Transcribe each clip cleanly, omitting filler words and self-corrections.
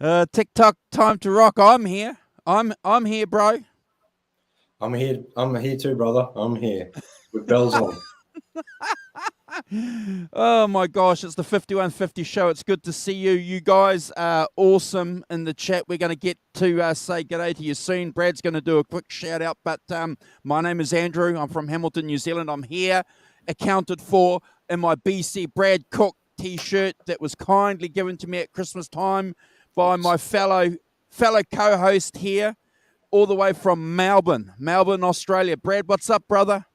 TikTok time to rock. I'm here. I'm here, bro. I'm here. I'm here too, brother. I'm here with bells on. Oh my gosh, it's the 5150 show. It's good to see you. You guys are awesome in the chat. We're going to get to say g'day to you soon. Brad's going to do a quick shout out, but my name is Andrew. I'm from Hamilton, New Zealand. I'm here, accounted for in my BC Brad Cook t-shirt that was kindly given to me at Christmas time by my fellow co-host here, all the way from Melbourne, Australia. Brad, what's up, brother?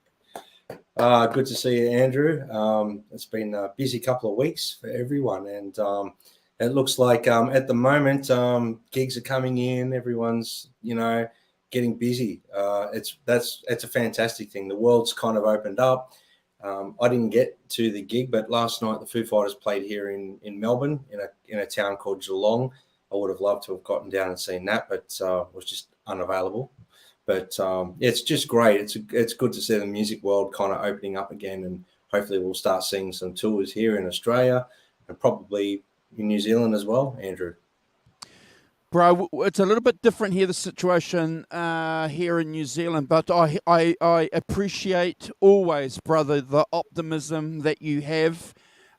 Good to see you, Andrew. It's been a busy couple of weeks for everyone, and it looks like at the moment gigs are coming in. Everyone's getting busy. It's a fantastic thing. The world's kind of opened up. I didn't get to the gig, but last night the Foo Fighters played here in Melbourne in a town called Geelong. I would have loved to have gotten down and seen that, but was just unavailable. But it's just great. It's good to see the music world kind of opening up again, and hopefully we'll start seeing some tours here in Australia and probably in New Zealand as well, Andrew. Bro, it's a little bit different here, the situation here in New Zealand, but I appreciate always, brother, the optimism that you have.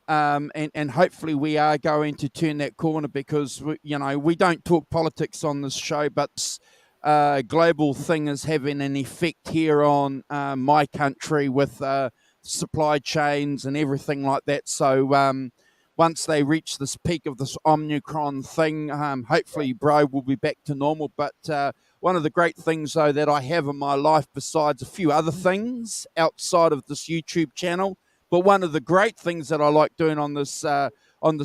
And hopefully we are going to turn that corner because, we don't talk politics on this show, but global thing is having an effect here on my country with supply chains and everything like that. So once they reach this peak of this Omicron thing, hopefully, bro, we'll be back to normal. But one of the great things, though, that I have in my life, besides a few other things outside of this YouTube channel, but one of the great things that I like doing on this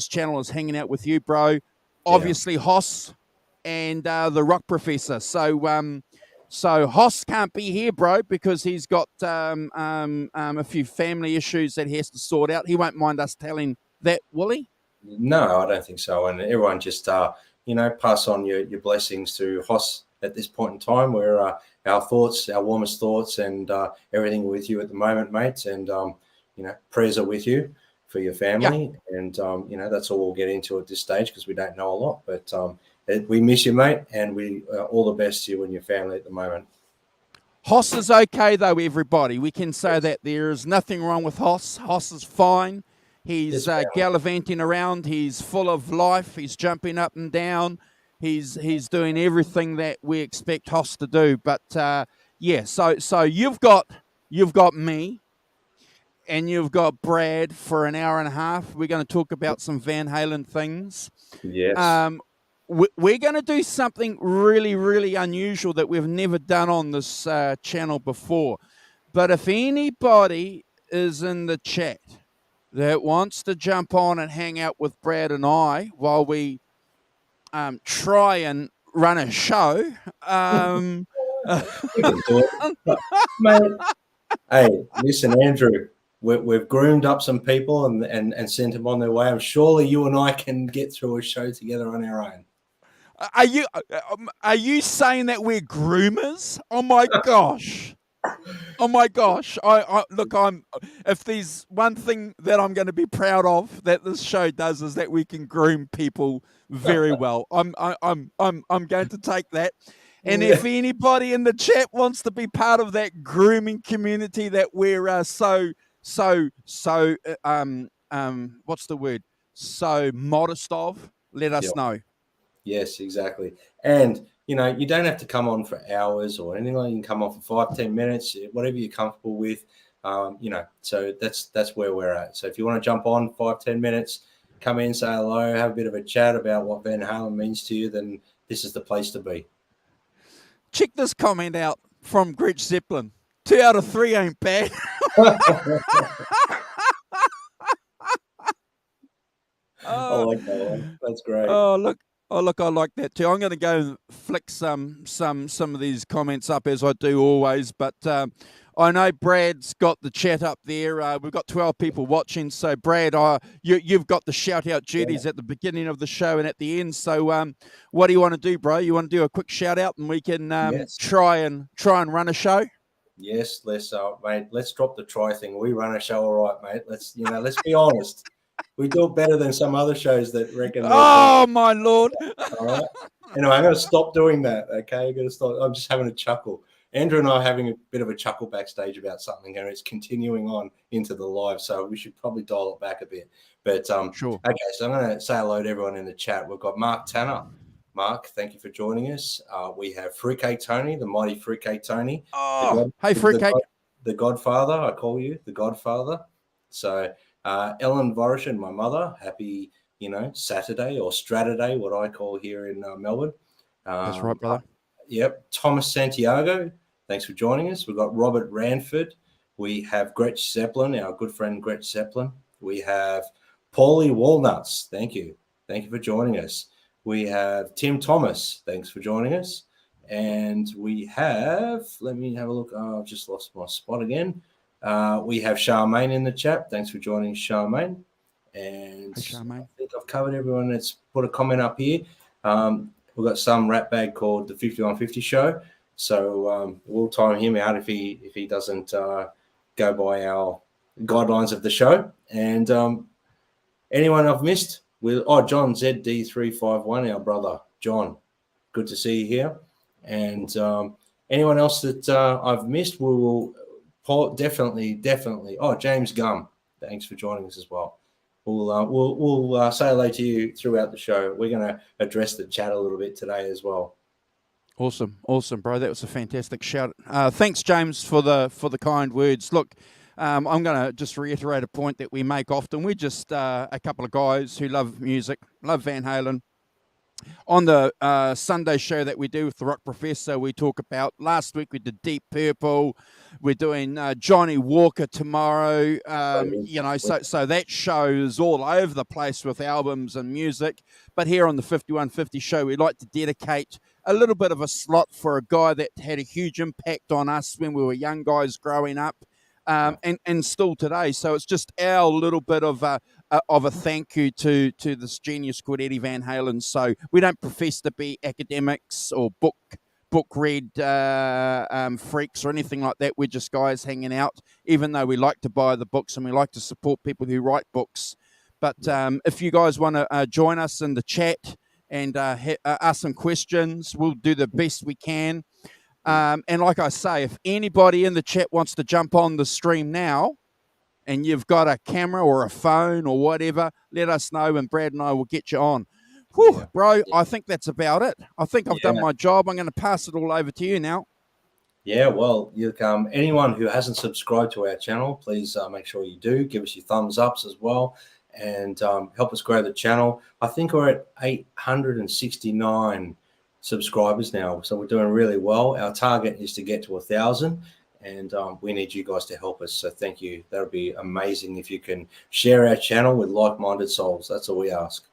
channel is hanging out with you, bro. Obviously, Hoss and the Rock Professor. So Hoss can't be here, bro, because he's got a few family issues that he has to sort out. He won't mind us telling that, will he? No, I don't think so. And everyone just, pass on your blessings to Hoss at this point in time. Where our thoughts, our warmest thoughts, and everything with you at the moment, mates. And prayers are with you for your family. Yeah. And that's all we'll get into at this stage because we don't know a lot. But we miss you, mate, and we all the best to you and your family at the moment. Hoss is okay, though, everybody. We can say that there is nothing wrong with Hoss. Hoss is fine. He's gallivanting around. He's full of life. He's jumping up and down. He's doing everything that we expect Hoss to do. But so you've got me, and you've got Brad for an hour and a half. We're going to talk about some Van Halen things. Yes. We're going to do something really, really unusual that we've never done on this channel before. But if anybody is in the chat that wants to jump on and hang out with Brad and I while we try and run a show. We can do it. Mate, hey, listen, Andrew, we've groomed up some people and sent them on their way. I'm surely you and I can get through a show together on our own. Are you saying that we're groomers? Oh my gosh. Oh my gosh! If there's one thing that I'm going to be proud of that this show does is that we can groom people very well. I'm going to take that. And if anybody in the chat wants to be part of that grooming community that we're what's the word? So modest of, let us know. Yes, exactly. And you don't have to come on for hours or anything like that. You can come on for 5-10 minutes, whatever you're comfortable with. So that's where we're at. So if you want to jump on 5-10 minutes, come in, say hello, have a bit of a chat about what Van Halen means to you, then this is the place to be. Check this comment out from Gretch Zeppelin. 2 out of 3 ain't bad. I like that one. That's great. Oh, look, I like that too. I'm going to go and flick some of these comments up as I do always, but I know Brad's got the chat up there. We've got 12 people watching, so Brad, you've got the shout-out duties at the beginning of the show and at the end. So what do you want to do, bro? You want to do a quick shout-out and we can try and run a show? Yes, mate. Let's drop the try thing. We run a show, all right, mate. Let's be honest. We do it better than some other shows that reckon they're Oh my Lord! all right. Anyway, I'm going to stop doing that. Okay, I'm going to stop. I'm just having a chuckle. Andrew and I are having a bit of a chuckle backstage about something, and it's continuing on into the live. So we should probably dial it back a bit. But Sure. okay, so I'm going to say hello to everyone in the chat. We've got Mark Tanner. Mark, thank you for joining us. We have Fruitcake Tony, the mighty Fruitcake Tony. Oh, hey, Fruitcake. The Godfather. I call you the Godfather. So Ellen Vorishin, my mother. Happy, Saturday or Strataday, what I call here in Melbourne. That's right, brother. Yep. Thomas Santiago, thanks for joining us. We've got Robert Ranford. We have Gretch Zeppelin, our good friend Gretch Zeppelin. We have Paulie Walnuts. Thank you. Thank you for joining us. We have Tim Thomas. Thanks for joining us. And we have, let me have a look. Oh, I've just lost my spot again. We have Charmaine in the chat. Thanks for joining, Charmaine. And hey, Charmaine. I think I've covered everyone that's put a comment up here. We've got some rat bag called the 5150 Show. So we'll time him out if he doesn't go by our guidelines of the show. And anyone I've missed? John ZD351, our brother, John. Good to see you here. And anyone else that I've missed, we will definitely. Oh, James Gum, thanks for joining us as well. We'll say hello to you throughout the show. We're going to address the chat a little bit today as well. Awesome, bro. That was a fantastic shout. Thanks, James, for the kind words. Look, I'm going to just reiterate a point that we make often. We're just a couple of guys who love music, love Van Halen. On the Sunday show that we do with the Rock Professor, we talk about, last week we did Deep Purple. We're doing Johnny Walker tomorrow. So that show is all over the place with albums and music. But here on the 5150 show, we like to dedicate a little bit of a slot for a guy that had a huge impact on us when we were young guys growing up. And still today. So it's just our little bit of a thank you to this genius called Eddie Van Halen. So we don't profess to be academics or book read freaks or anything like that. We're just guys hanging out, even though we like to buy the books and we like to support people who write books. But if you guys want to join us in the chat and ask some questions, we'll do the best we can. And like I say, if anybody in the chat wants to jump on the stream now and you've got a camera or a phone or whatever, let us know and Brad and I will get you on. Whew, yeah. Bro, yeah. I think that's about it. I think I've done my job. I'm going to pass it all over to you now. Yeah, well, anyone who hasn't subscribed to our channel, please make sure you do. Give us your thumbs ups as well and help us grow the channel. I think we're at 869 subscribers now, so we're doing really well. Our target is to get to 1,000, and we need you guys to help us. So thank you. That would be amazing if you can share our channel with like-minded souls. That's all we ask.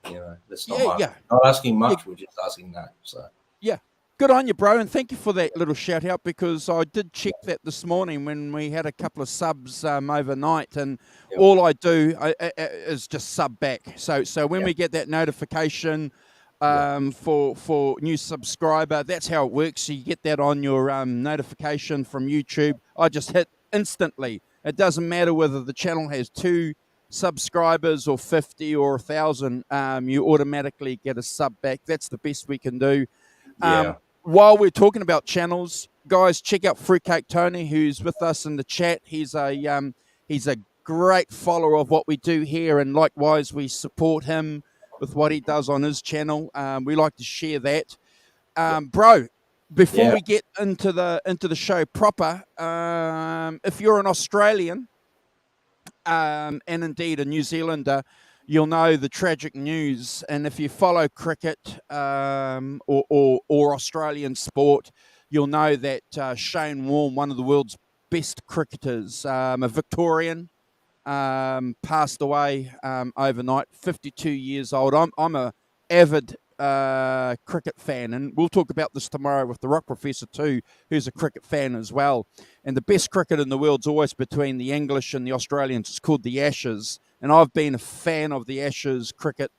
That's not much. Not asking much. We're just asking that. So yeah, good on you, bro, and thank you for that little shout out, because I did check that this morning when we had a couple of subs overnight, and all I do is just sub back. So when we get that notification for new subscriber, that's how it works. So you get that on your notification from YouTube. I just hit instantly. It doesn't matter whether the channel has 2 subscribers or 50 or 1,000. You automatically get a sub back. That's the best we can do. While we're talking about channels, guys, check out Fruitcake Tony, who's with us in the chat. He's a great follower of what we do here, and likewise we support him with what he does on his channel. We like to share that. Bro, before we get into the show proper, if you're an Australian and indeed a New Zealander, you'll know the tragic news. And if you follow cricket or Australian sport, you'll know that Shane Warne, one of the world's best cricketers, a Victorian, passed away overnight, 52 years old. I'm a avid cricket fan, and we'll talk about this tomorrow with the Rock Professor too, who's a cricket fan as well. And the best cricket in the world's always between the English and the Australians. It's called the Ashes, and I've been a fan of the Ashes cricket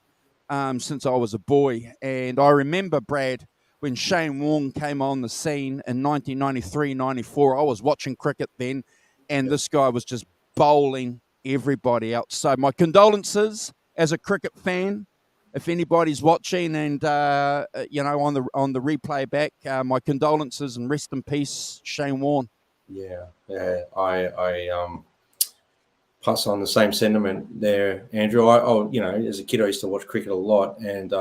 since I was a boy. And I remember, Brad, when Shane Warne came on the scene in 1993-94, I was watching cricket then, and this guy was just bowling everybody out. So my condolences as a cricket fan, if anybody's watching and on the replay back, my condolences and rest in peace, Shane Warne. Yeah, I pass on the same sentiment there, Andrew. As a kid, I used to watch cricket a lot, and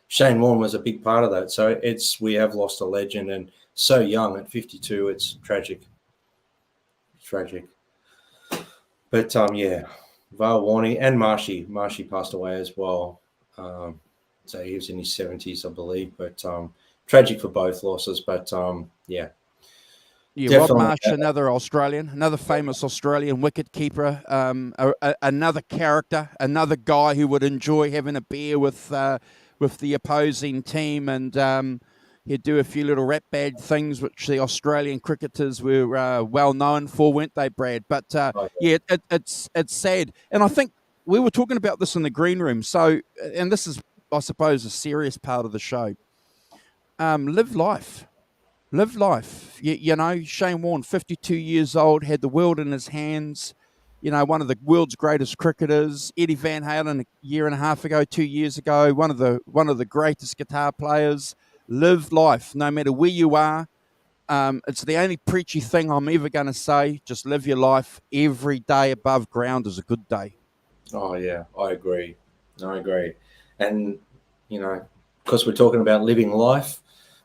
Shane Warne was a big part of that. So we have lost a legend, and so young at 52, it's tragic. Tragic. But Val Warney and Marshy passed away as well. So he was in his 70s, I believe. But tragic for both losses. But Yeah, definitely. Rob Marsh, another Australian, another famous Australian wicket keeper, another character, another guy who would enjoy having a beer with the opposing team, and he'd do a few little rap bad things, which the Australian cricketers were well known for, weren't they, Brad? But it's sad, and I think we were talking about this in the green room. So, and this is, I suppose, a serious part of the show. Live life. Live life. Shane Warne, 52 years old, had the world in his hands. One of the world's greatest cricketers. Eddie Van Halen a year and a half ago, 2 years ago, one of the greatest guitar players. Live life, no matter where you are. It's the only preachy thing I'm ever going to say. Just live your life. Every day above ground is a good day. Oh yeah, I agree. And because we're talking about living life,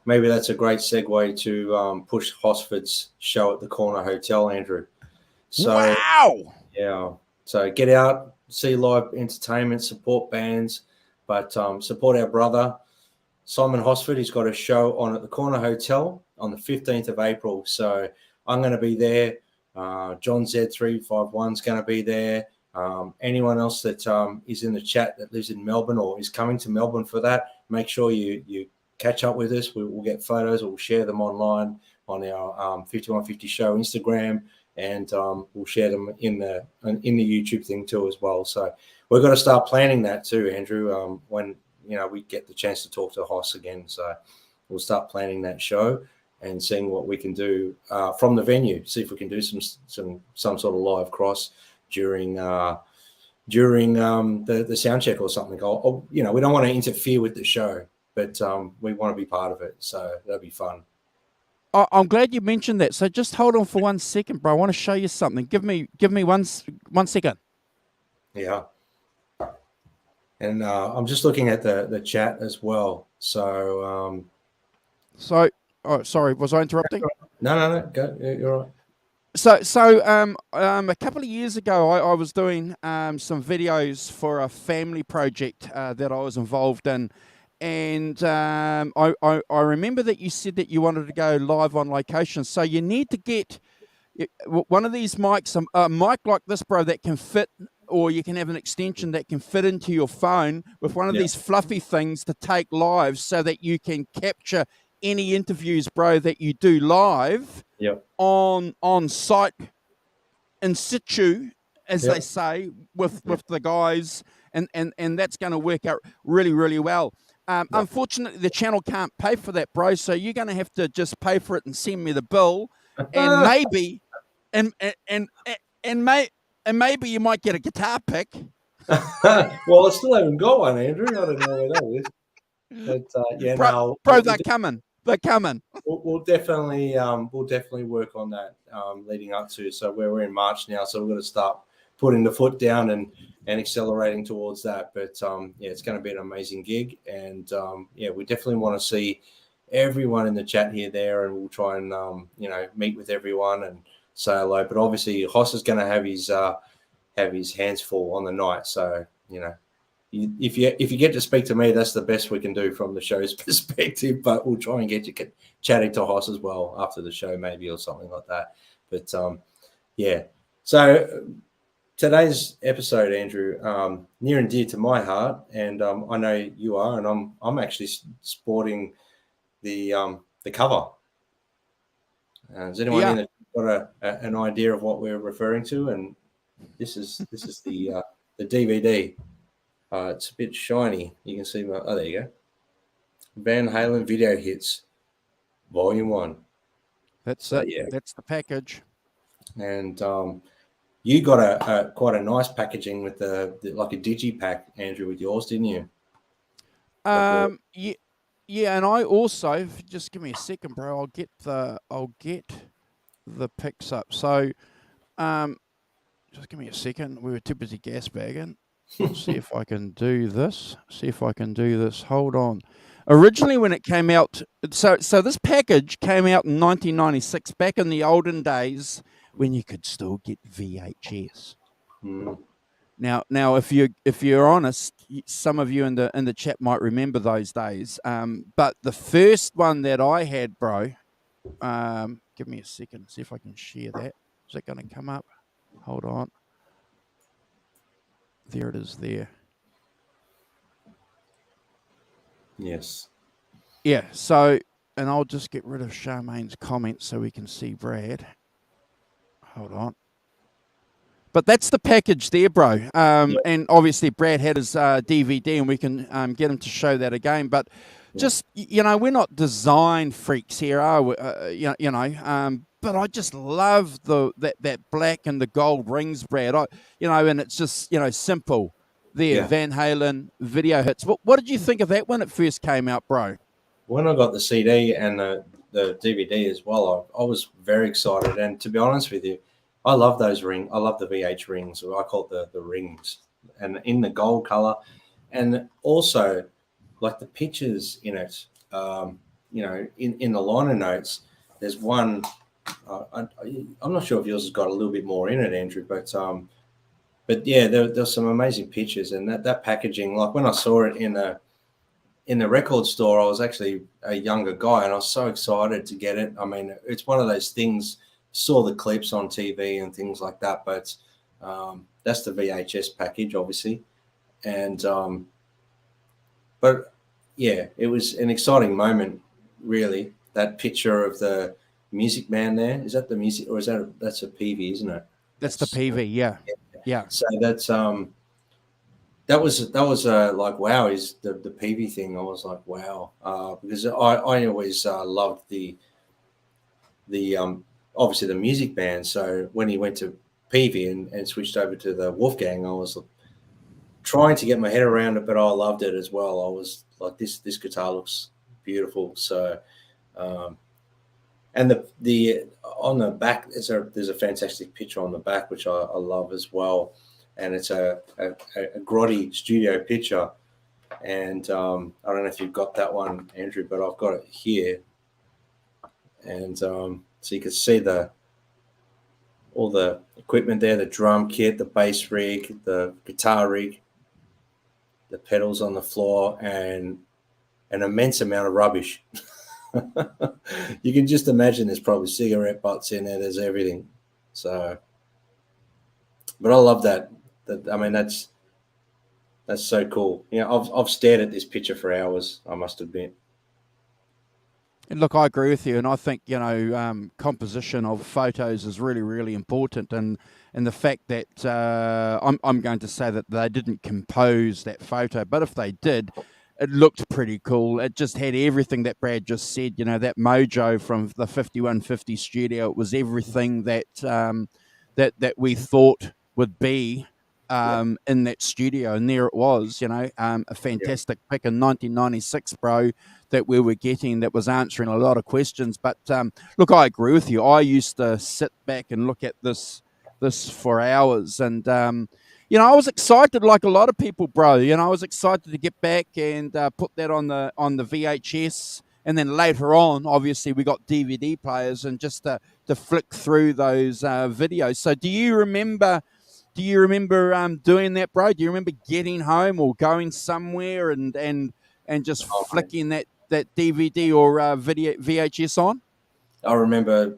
maybe that's a great segue to push Hosford's show at the Corner Hotel, Andrew. So, wow! Yeah. So get out, see live entertainment, support bands, but support our brother, Simon Hosford. He's got a show on at the Corner Hotel on the 15th of April. So I'm going to be there. John Z351 is going to be there. Anyone else that is in the chat that lives in Melbourne or is coming to Melbourne for that, make sure you catch up with us. We'll get photos. We'll share them online on our 5150 Show Instagram, and we'll share them in the YouTube thing too as well. So we've got to start planning that too, Andrew. When we get the chance to talk to Hoss again, so we'll start planning that show and seeing what we can do from the venue. See if we can do some sort of live cross during the sound check or something. Or, we don't want to interfere with the show, but we want to be part of it. So that'll be fun. I'm glad you mentioned that. So just hold on for 1 second, bro. I want to show you something. Give me 1 second. Yeah. And I'm just looking at the chat as well. So. Sorry, was I interrupting? No. Go. You're all right. So a couple of years ago, I was doing some videos for a family project that I was involved in, and I remember that you said that you wanted to go live on location. So you need to get one of these mics, a mic like this, bro, that can fit, or you can have an extension that can fit into your phone with one of these fluffy things to take live, so that you can capture any interviews, bro, that you do live on site, in situ, as they say, with the guys, and that's going to work out really, really well. Unfortunately, the channel can't pay for that, bro, so you're going to have to just pay for it and send me the bill, and maybe maybe you might get a guitar pick. Well, I still haven't got one, Andrew. I don't know where that is. But bro, they're coming. They're coming. We'll definitely work on that leading up to. So we're in March now, so we're going to start putting the foot down and accelerating towards that. But it's going to be an amazing gig, and we definitely want to see everyone in the chat here there, and we'll try and meet with everyone and say hello. But obviously, Hoss is going to have his hands full on the night, so if you get to speak to me, that's the best we can do from the show's perspective. But we'll try and get you chatting to Hoss as well after the show, maybe, or something like that. But So today's episode, Andrew, near and dear to my heart, and I know you are, and I'm actually sporting the cover. Has anyone in it got an idea of what we're referring to? And this is the DVD. It's a bit shiny. You can see my. Oh, there you go. Van Halen Video Hits, Volume 1. That's it. Yeah, that's the package. And You got a quite a nice packaging with the like a digipack, Andrew, with yours, didn't you? Yeah, yeah, and I also just give me a second, bro. I'll get the picks up. So, um, just give me a second. We were too busy gas bagging. I'll see if I can do this. See if I can do this. Hold on. Originally, when it came out, so this package came out in 1996, back in the olden days when you could still get VHS. Mm. Now, if you're honest, some of you in the chat might remember those days. But the first one that I had, bro, give me a second, see if I can share that. Is that going to come up? Hold on. There it is. There. Yes. Yeah. So, and I'll just get rid of Charmaine's comments so we can see Brad. Hold on. But that's the package there, bro. And obviously Brad had his DVD, and we can get him to show that again. But just we're not design freaks here, are we? But I just love that black and the gold rings, Brad. And it's just simple. There, Yeah. Van Halen video hits. What did you think of that when it first came out, bro? When I got the CD and the DVD as well, I was very excited. And to be honest with you, I love those rings. I love the VH rings. I call it the rings, and in the gold color, and also like the pictures in it. In the liner notes, there's one. I'm not sure if yours has got a little bit more in it, Andrew, but yeah, there's some amazing pictures, and that packaging. Like when I saw it in the record store, I was actually a younger guy, and I was so excited to get it. I mean, it's one of those things. Saw the clips on TV and things like that, but that's the VHS package, obviously. And but yeah, it was an exciting moment, really. That picture of the Music Man there, is that the music, or that's a PV, isn't it? That's the PV, yeah. Yeah. So that was like, wow, is the PV thing. I was like, wow, because I always loved the obviously the music band. So when he went to PV and switched over to the Wolfgang, I was trying to get my head around it, but I loved it as well. I was like, this guitar looks beautiful. So and the on the back there's a fantastic picture on the back, which I love as well. And it's a grotty studio picture. And I don't know if you've got that one, Andrew, but I've got it here. And so you can see all the equipment there, the drum kit, the bass rig, the guitar rig, the pedals on the floor, and an immense amount of rubbish. You can just imagine there's probably cigarette butts in there. There's everything. So, but I love that. I mean, that's so cool. I've stared at this picture for hours, I must admit. And look, I agree with you, and I think composition of photos is really, really important, and the fact that I'm going to say that they didn't compose that photo, but if they did, it looked pretty cool. It just had everything that Brad just said. That mojo from the 5150 studio. It was everything that that we thought would be in that studio, and there it was. A fantastic pick in 1996, bro, that we were getting, that was answering a lot of questions. But look, I agree with you. I used to sit back and look at this for hours, and I was excited, like a lot of people, bro. I was excited to get back and put that on the VHS, and then later on, obviously, we got DVD players, and just to flick through those videos. So, do you remember doing that, bro? Do you remember getting home or going somewhere and just flicking that DVD or VHS on? I remember,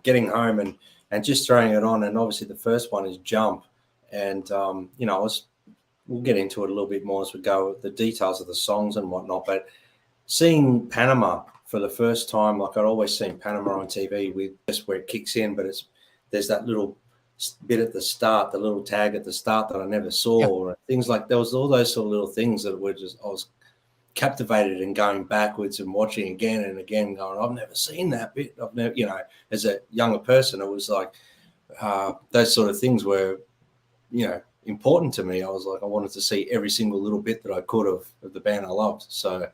getting home and just throwing it on. And obviously the first one is Jump. And, we'll get into it a little bit more as we go, the details of the songs and whatnot. But seeing Panama for the first time, like I'd always seen Panama on TV with just where it kicks in, but there's that little bit at the start, the little tag at the start that I never saw, or things like, there was all those sort of little things that were just, I was captivated and going backwards and watching again and again, going, I've never seen that bit. I've never, as a younger person, it was like, those sort of things were, important to me. I was like, I wanted to see every single little bit that I could of the band I loved. So,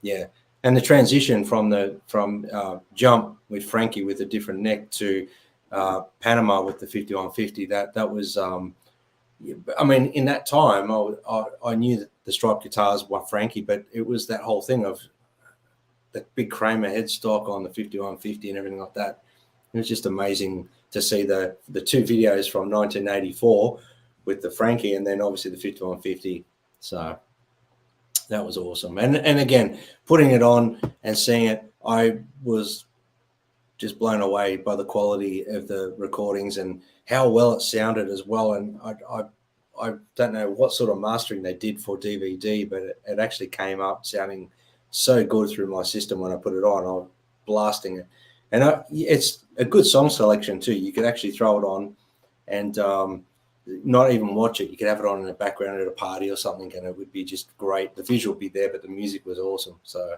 yeah. And the transition from Jump with Frankie with a different neck to Panama with the 5150, that was, I mean, in that time, I knew that the striped guitars were Frankie, but it was that whole thing of the big Kramer headstock on the 5150 and everything like that. It was just amazing to see the two videos from 1984 with the Frankie and then obviously the 5150. So that was awesome. And again, putting it on and seeing it, I was just blown away by the quality of the recordings and how well it sounded as well. And I don't know what sort of mastering they did for DVD, but it actually came up sounding so good through my system when I put it on. I was blasting it. And it's a good song selection too. You could actually throw it on and not even watch it. You could have it on in the background at a party or something, and it would be just great. The visual would be there, but the music was awesome. So,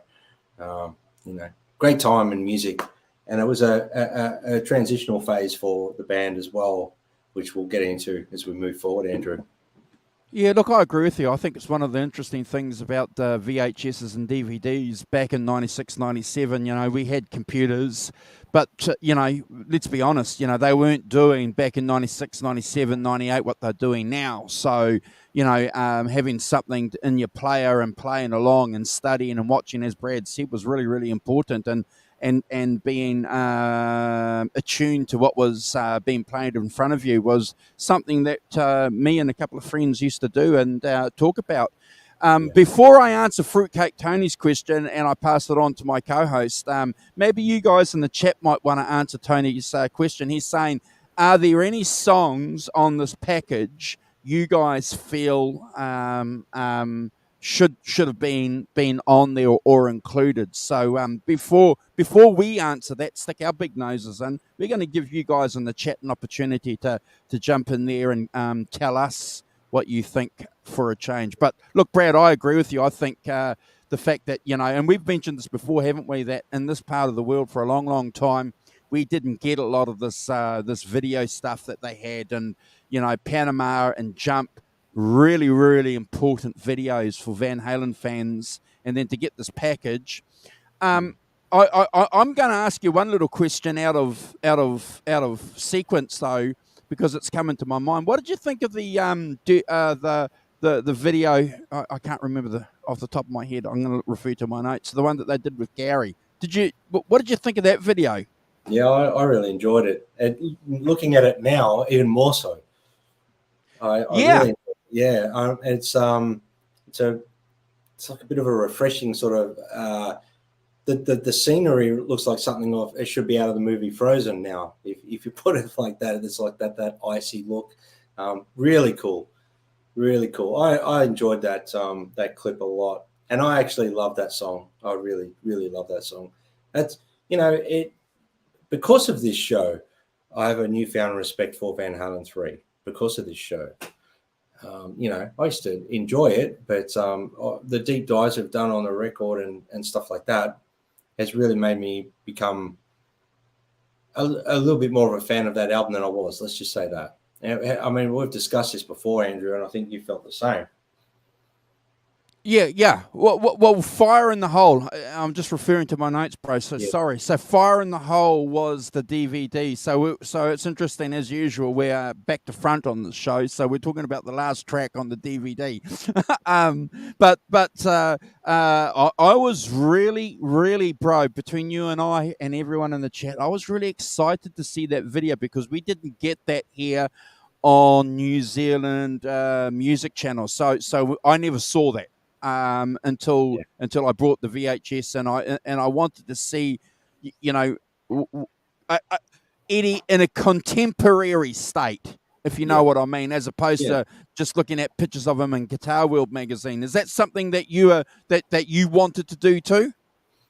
great time in music. And it was a transitional phase for the band as well, which we'll get into as we move forward, Andrew. Yeah, look, I agree with you. I think it's one of the interesting things about VHSs and DVDs back in 96, 97. We had computers, but, let's be honest, they weren't doing back in 96, 97, 98 what they're doing now. So, having something in your player and playing along and studying and watching, as Brad said, was really, really important. And being attuned to what was being played in front of you was something that me and a couple of friends used to do and talk about. Before I answer Fruitcake Tony's question and I pass it on to my co-host, maybe you guys in the chat might want to answer Tony's question. He's saying, are there any songs on this package you guys feel should have been on there or included? So before we answer that, stick our big noses in. We're going to give you guys in the chat an opportunity to jump in there and tell us what you think for a change. But look, Brad, I agree with you. I think the fact that, and we've mentioned this before, haven't we, that in this part of the world for a long, long time, we didn't get a lot of this video stuff that they had. And, Panama and Jump, really, really important videos for Van Halen fans. And then to get this package, I'm going to ask you one little question out of sequence though, because it's coming to my mind. What did you think of the video? I can't remember off the top of my head. I'm going to refer to my notes. The one that they did with Gary. What did you think of that video? Yeah, I really enjoyed it. And looking at it now, even more so. It's like a bit of a refreshing sort of. The scenery looks like something it should be out of the movie Frozen now. If you put it like that, it's like that icy look. Really cool, really cool. I enjoyed that clip a lot, and I actually love that song. I really, really love that song. That's it. Because of this show, I have a newfound respect for Van Halen 3 because of this show. I used to enjoy it, but the deep dives we've done on the record and stuff like that has really made me become a little bit more of a fan of that album than I was. Let's just say that. I mean, we've discussed this before, Andrew, and I think you felt the same. Yeah. Well, Fire in the Hole. I'm just referring to my notes, bro. So sorry. So Fire in the Hole was the DVD. So it's interesting, as usual. We're back to front on the show. So we're talking about the last track on the DVD. I was really, really, bro, between you and I and everyone in the chat, I was really excited to see that video because we didn't get that here on New Zealand music channel. So I never saw that. Until I brought the VHS and I wanted to see, Eddie in a contemporary state, if you know what I mean, as opposed to just looking at pictures of him in Guitar World magazine. Is that something that you that you wanted to do too?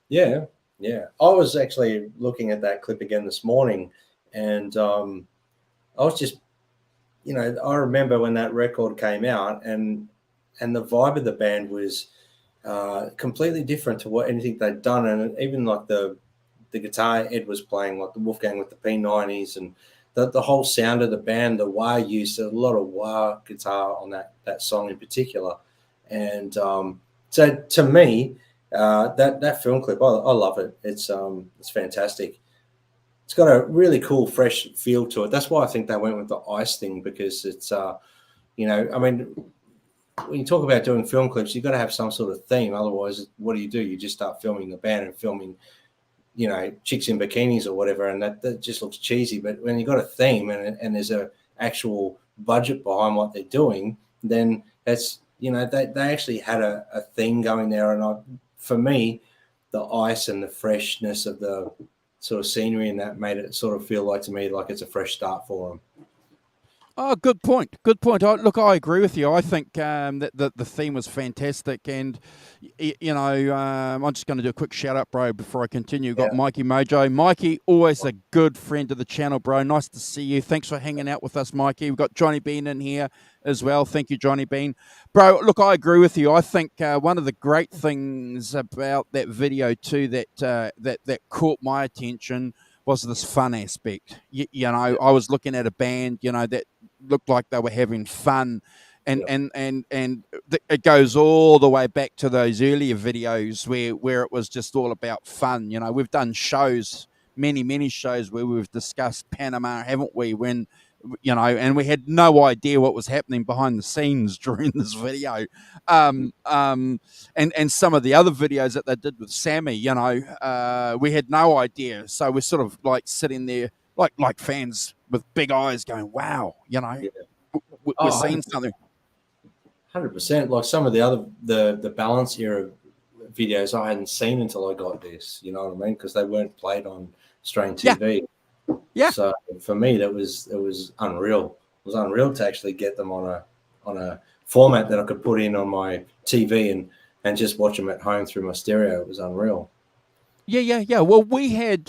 Yeah. I was actually looking at that clip again this morning, and I was just, I remember when that record came out, and the vibe of the band was completely different to anything they'd done. And even like the guitar Ed was playing, like the Wolfgang with the P90s and the whole sound of the band, the wah use, a lot of wah guitar on that song in particular. And so to me, that film clip, I love it. It's fantastic. It's got a really cool, fresh feel to it. That's why I think they went with the ice thing, because it's, I mean, when you talk about doing film clips, you've got to have some sort of theme. Otherwise, what do? You just start filming the band and filming, chicks in bikinis or whatever, and that just looks cheesy. But when you've got a theme and there's a actual budget behind what they're doing, then that's, they actually had a theme going there. And for me, the ice and the freshness of the sort of scenery and that made it sort of feel like, to me, like it's a fresh start for them. Oh, good point. Good point. I agree with you. I think that the theme was fantastic, and I'm just going to do a quick shout out, bro, before I continue. We've got Mikey Mojo. Mikey, always a good friend of the channel, bro. Nice to see you. Thanks for hanging out with us, Mikey. We've got Johnny Bean in here as well. Thank you, Johnny Bean, bro. Look, I agree with you. I think one of the great things about that video too that caught my attention was this fun aspect. I was looking at a band, that looked like they were having fun, and it goes all the way back to those earlier videos where it was just all about fun. We've done shows, many shows, where we've discussed Panama, haven't we, when and we had no idea what was happening behind the scenes during this video, and some of the other videos that they did with Sammy, we had no idea, so we're sort of like sitting there like fans with big eyes going, wow, we're seeing something. 100%. Like some of the other the balance era videos I hadn't seen until I got this, you know what I mean, because they weren't played on Australian TV. Yeah. So for me, it was unreal. It was unreal to actually get them on a format that I could put in on my TV and just watch them at home through my stereo. It was unreal. Yeah. Well, we had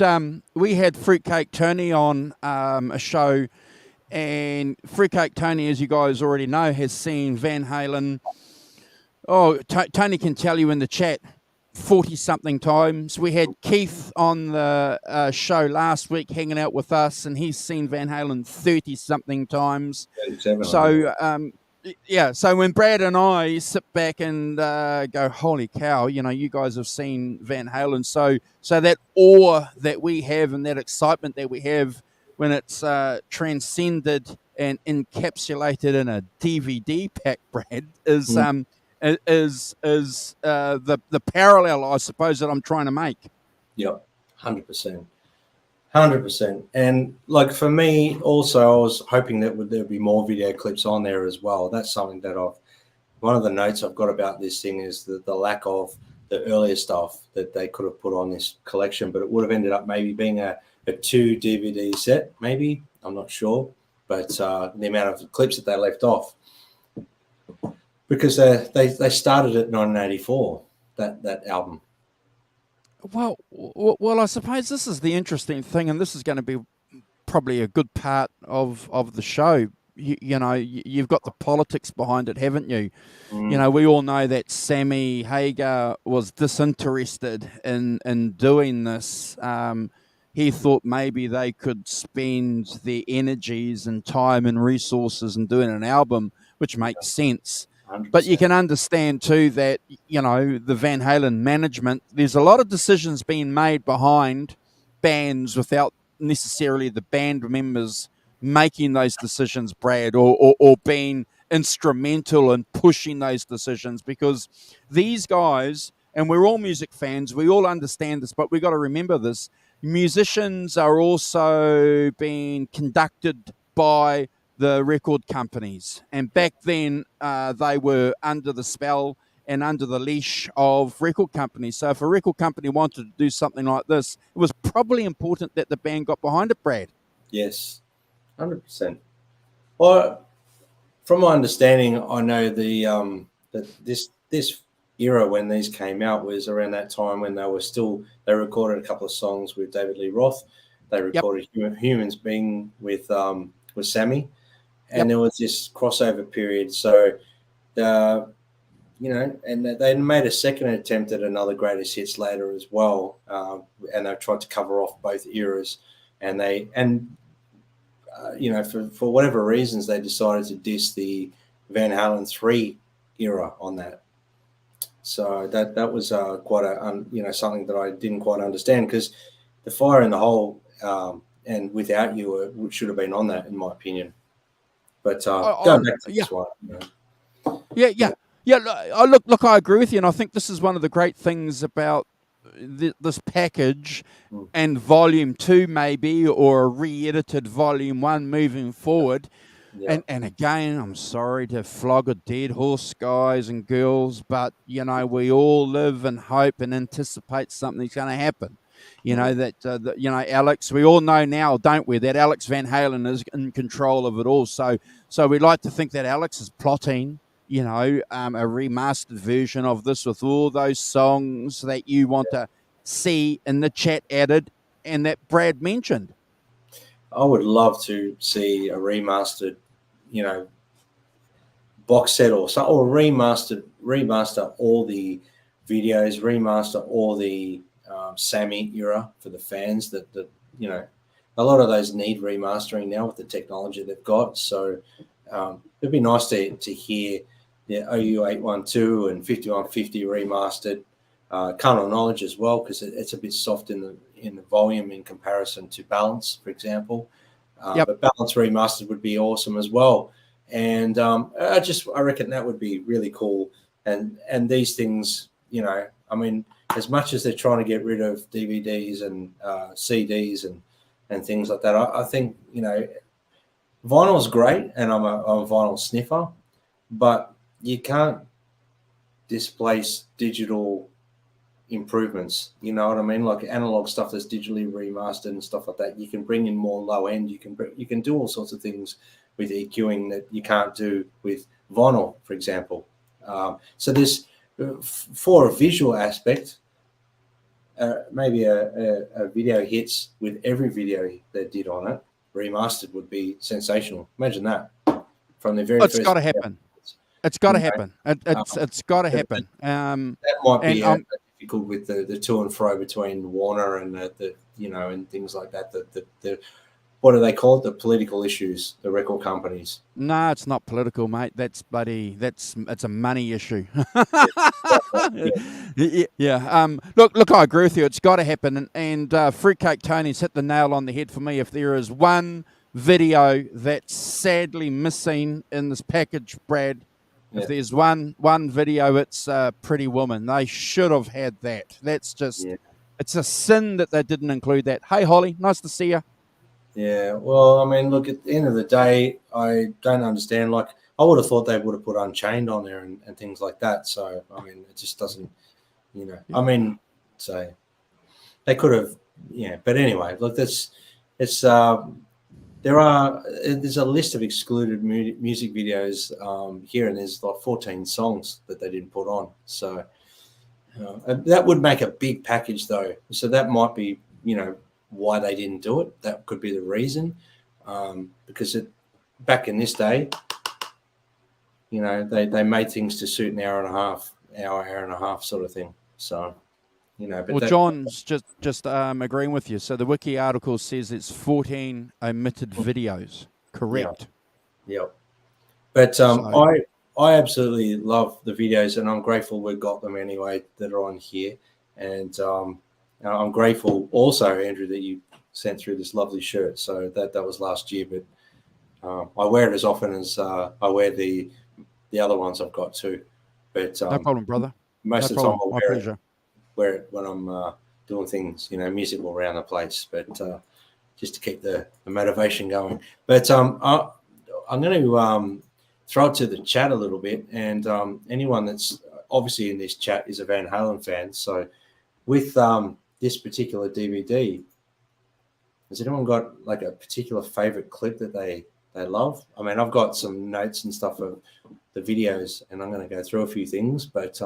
Fruitcake Tony on a show, and Fruitcake Tony, as you guys already know, has seen Van Halen. Oh, Tony can tell you in the chat, 40-something times. We had Keith on the show last week hanging out with us, and he's seen Van Halen 30-something times. So, so when Brad and I sit back and go, holy cow, you guys have seen Van Halen. So that awe that we have and that excitement that we have when it's transcended and encapsulated in a DVD pack, Brad, is the parallel, I suppose, that I'm trying to make. Yeah, 100%. 100%. And like for me also, I was hoping that there'd be more video clips on there as well. That's something that one of the notes I've got about this thing is the lack of the earlier stuff that they could have put on this collection, but it would have ended up maybe being a 2 DVD set, maybe. I'm not sure. But the amount of clips that they left off, because they started at 1984, that album. Well, I suppose this is the interesting thing, and this is going to be probably a good part of the show. You've got the politics behind it, haven't you? We all know that Sammy Hagar was disinterested in doing this. He thought maybe they could spend their energies and time and resources in doing an album, which makes sense. 100%. But you can understand too that, the Van Halen management, there's a lot of decisions being made behind bands without necessarily the band members making those decisions, Brad, or being instrumental in pushing those decisions, because these guys, and we're all music fans, we all understand this, but we got to remember this, musicians are also being conducted by the record companies, and back then they were under the spell and under the leash of record companies. So if a record company wanted to do something like this, it was probably important that the band got behind it, Brad. Yes, 100%. Well, from my understanding, I know that this era when these came out was around that time when they recorded a couple of songs with David Lee Roth. They recorded Humans Being with Sammy. And there was this crossover period. So, and they made a second attempt at another greatest hits later as well. And they tried to cover off both eras. And for whatever reasons, they decided to diss the Van Halen 3 era on that. So that was quite something that I didn't quite understand, because the Fire in the Hole and Without You should have been on that, in my opinion. But going back to this one, Yeah. Look, I agree with you, and I think this is one of the great things about this package and Volume 2, maybe, or a re-edited Volume 1 moving forward. Yeah. And again, I'm sorry to flog a dead horse, guys and girls, but we all live and hope and anticipate something's going to happen. Alex, we all know now, don't we, that Alex Van Halen is in control of it all. So we like to think that Alex is plotting, a remastered version of this with all those songs that you want to see in the chat added and that Brad mentioned. I would love to see a remastered, box set or remaster all the videos, remaster all the Sammy era for the fans that a lot of those need remastering now with the technology they've got. So it'd be nice to hear the OU 812 and 5150 remastered, Carnal Knowledge as well, because it's a bit soft in the volume in comparison to Balance, for example. But Balance remastered would be awesome as well. And I reckon that would be really cool. And these things, as much as they're trying to get rid of DVDs and CDs and things like that, I think vinyl is great, and I'm a vinyl sniffer, but you can't displace digital improvements. You know what I mean? Like analog stuff that's digitally remastered and stuff like that. You can bring in more low end. You can do all sorts of things with EQing that you can't do with vinyl, for example. So there's, for a visual aspect, maybe a video hits with every video they did on it remastered would be sensational. Imagine that from the very first. It's got to happen. It's got to happen. It's got to happen. That might be difficult with the to and fro between Warner and the and things like that. The what do they call it? The political issues, the record companies. No, it's not political, mate. It's a money issue. Yeah. Look, I agree with you. It's got to happen. And Fruitcake Tony's hit the nail on the head for me. If there is one video that's sadly missing in this package, Brad, if there's one video, it's Pretty Woman. They should have had that. That's just, it's a sin that they didn't include that. Hey, Holly, nice to see you. Yeah, well, I mean, look, at the end of the day, I don't understand. Like, I would have thought they would have put Unchained on there and things like that. So, I mean, it just doesn't, I mean, so they could have, But anyway, look, there's a list of excluded music videos here, and there's like 14 songs that they didn't put on. So that would make a big package, though. So that might be, why they didn't do it. That could be the reason, because back in this day, they made things to suit an hour and a half sort of thing. So, But well, John's just agreeing with you. So the wiki article says it's 14 omitted videos. Correct. Yep. But I absolutely love the videos, and I'm grateful we've got them anyway that are on here. And I'm grateful also, Andrew, that you sent through this lovely shirt. So that was last year, but I wear it as often as I wear the other ones I've got too. But no problem, brother. Most of the time I'll wear it when I'm doing things, musical around the place, but just to keep the motivation going. But I'm going to throw it to the chat a little bit, and anyone that's obviously in this chat is a Van Halen fan. So with this particular DVD, has anyone got like a particular favorite clip that they love? I mean, I've got some notes and stuff of the videos, and I'm going to go through a few things, but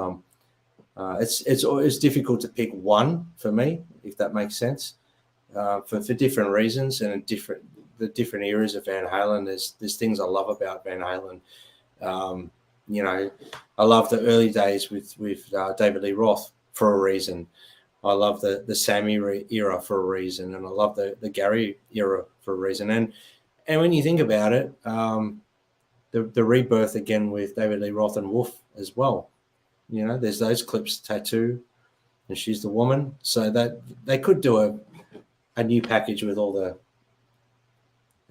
it's difficult to pick one for me, if that makes sense, for different reasons and the different eras of Van Halen. There's things I love about Van Halen. I love the early days with David Lee Roth for a reason. I love the Sammy era for a reason, and I love the Gary era for a reason. And when you think about it, the rebirth again with David Lee Roth and Wolf as well. You know, there's those clips, Tattoo, and She's the Woman. So that they could do a new package with all the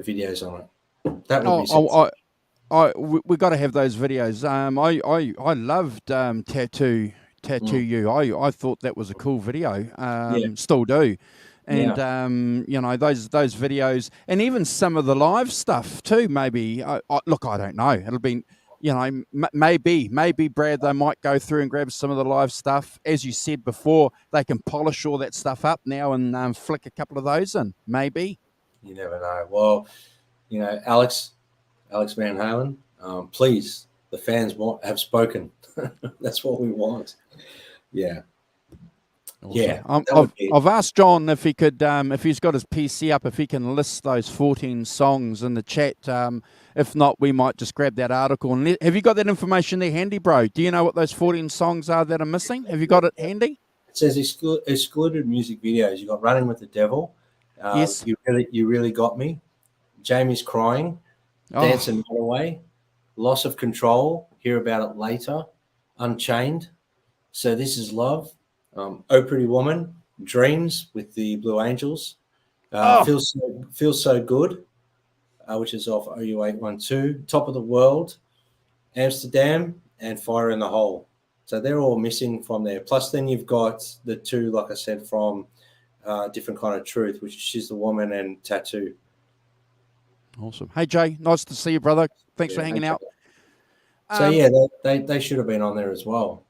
videos on it. That would be Oh, we got to have those videos. I loved Tattoo Mm. You. I thought that was a cool video. Yeah, Still do. And yeah, those videos, and even some of the live stuff too. Maybe look, I don't know. It'll be, maybe Brad, they might go through and grab some of the live stuff. As you said before, they can polish all that stuff up now and flick a couple of those in. Maybe. you never know. Well, Alex Van Halen, please, the fans have spoken. That's what we want. Yeah, Awesome. yeah, that would be. I've asked John if he could, if he's got his PC up, if he can list those 14 songs in the chat. If not, we might just grab that article. And have you got that information there handy, bro? Do you know what those 14 songs are that are missing? Have you got it handy? It says excluded music videos. You got Running with the Devil. Yes. You really got me. Jamie's Crying, Dance Oh, Another Way, Loss of Control. Hear About It Later. Unchained. So This Is Love. Oh Pretty Woman. Dreams with the Blue Angels. oh, Feels So Good, which is off OU812. Top of the World. Amsterdam and Fire in the Hole. So they're all missing from there. Plus, then you've got the two, like I said, from Different Kind of Truth, which is She's the Woman and Tattoo. awesome. Hey, Jay, nice to see you, brother. Thanks for Yeah, hanging out. so yeah, they should have been on there as well.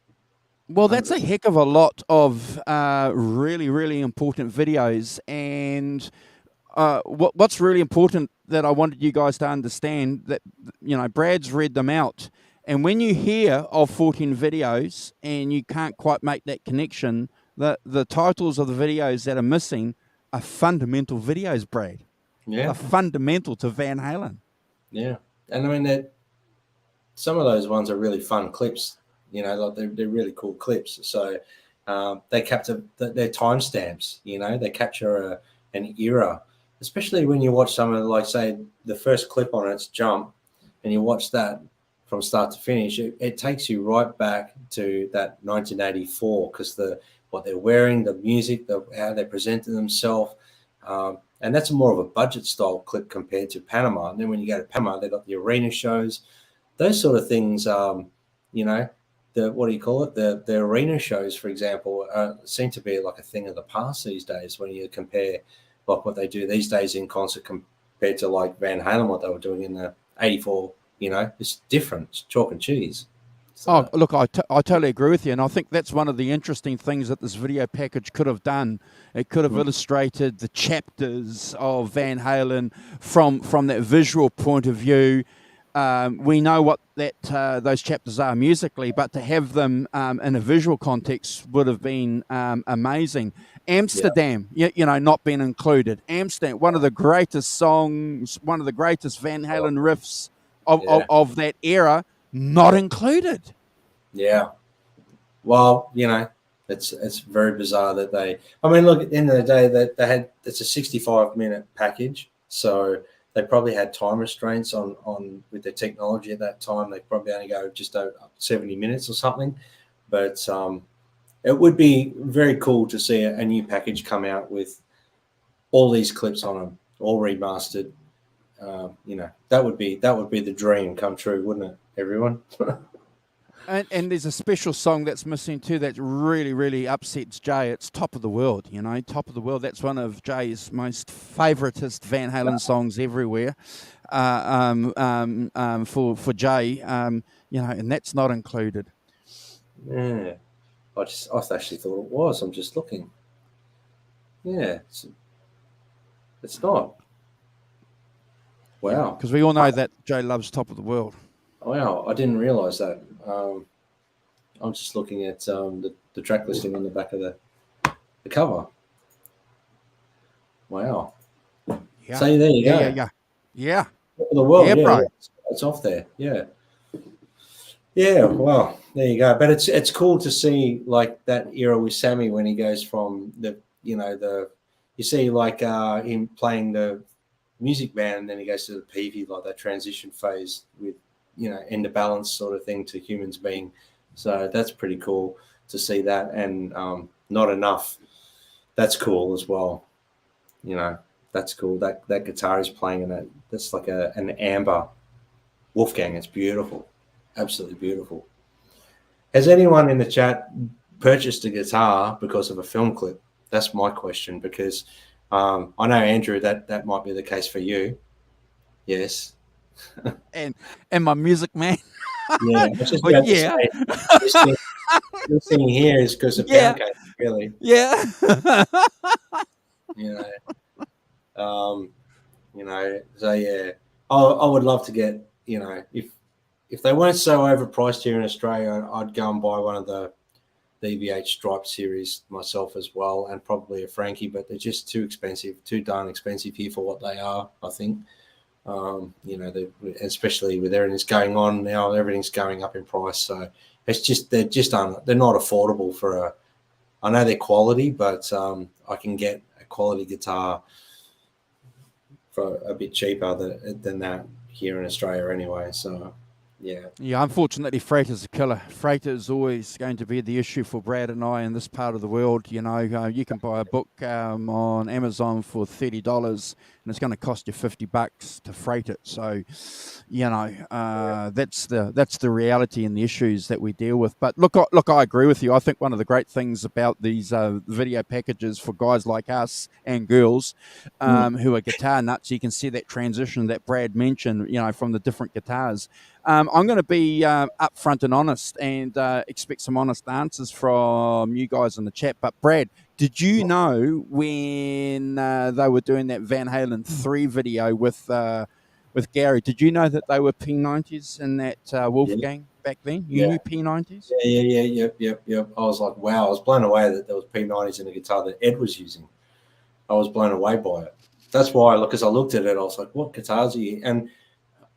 Well, that's a heck of a lot of really, really important videos. And what's really important that I wanted you guys to understand that, Brad's read them out. And when you hear of 14 videos and you can't quite make that connection, the titles of the videos that are missing are fundamental videos, Brad. Yeah, Are fundamental to Van Halen. yeah. And I mean, that some of those ones are really fun clips. Like they're really cool clips. So they capture their timestamps. They capture an era, especially when you watch some of, like, say, the first clip on it's Jump, and you watch that from start to finish. It takes you right back to that 1984 because what they're wearing, the music, how they presented themselves. And that's more of a budget style clip compared to Panama. And then when you go to Panama, they've got the arena shows, those sort of things. What do you call it? The arena shows, for example, seem to be like a thing of the past these days when you compare like what they do these days in concert compared to like Van Halen, what they were doing in the 84. It's different. It's chalk and cheese. So, Oh, look, I totally agree with you. And I think that's one of the interesting things that this video package could have done. It could have illustrated the chapters of Van Halen from that visual point of view. We know what those chapters are musically, but to have them in a visual context would have been amazing. Amsterdam, not being included. Amsterdam, one of the greatest songs, one of the greatest Van Halen riffs of that era, not included. yeah. Well, it's very bizarre that they. I mean, look, at the end of the day, that it's a 65-minute package, so they probably had time restraints on with their technology at that time. They probably only go just over 70 minutes or something. But it would be very cool to see a new package come out with all these clips on them, all remastered. That would be the dream come true, wouldn't it, everyone? And there's a special song that's missing too that really, really upsets Jay. It's Top of the World, Top of the World. That's one of Jay's most favoritist Van Halen songs everywhere for Jay, and that's not included. Yeah. I actually thought it was. I'm just looking. Yeah. It's not. Wow. Because we all know that Jay loves Top of the World. Wow. I didn't realize that. I'm just looking at the track listing on the back of the cover. Wow. Yeah. So there you go. Yeah. Top of the World. Yeah, bro. yeah. It's off there. Yeah. Yeah. Well, there you go. But it's cool to see like that era with Sammy when he goes from you see like him playing the Music Man, and then he goes to the Peavey, like that transition phase with, end of balance sort of thing to Humans Being. So that's pretty cool to see that. And Not Enough, that's cool as well. That's cool. That guitar is playing, and that's like an amber Wolfgang. It's beautiful, absolutely beautiful. Has anyone in the chat purchased a guitar because of a film clip? That's my question, because I know, Andrew, that might be the case for you. Yes. And my Music Man. Yeah, I was just Well, about to yeah, say, this thing here is because of yeah, Poundcake, really. yeah. You know, So yeah, I would love to get, if they weren't so overpriced here in Australia, I'd go and buy one of the EVH Stripe series myself as well, and probably a Frankie, but they're just too expensive, too darn expensive here for what they are, I think. Especially with everything that's going on now, everything's going up in price. So they're not affordable for I know they're quality, but I can get a quality guitar for a bit cheaper than that here in Australia anyway. So yeah. Yeah, unfortunately, freight is a killer. Freight is always going to be the issue for Brad and I in this part of the world. You can buy a book on Amazon for $30, and it's going to cost you $50 to freight it. So, that's the reality and the issues that we deal with. But look, I agree with you. I think one of the great things about these video packages for guys like us and girls who are guitar nuts, you can see that transition that Brad mentioned. From the different guitars. I'm going to be upfront and honest, and expect some honest answers from you guys in the chat. But Brad, did you know when they were doing that Van Halen 3 video with Gary? Did you know that they were P90s in that Wolfgang back then? You knew P90s? Yep. I was like, wow, I was blown away that there was P90s in a guitar that Ed was using. I was blown away by it. That's why, as I looked at it, I was like, what guitars are you? And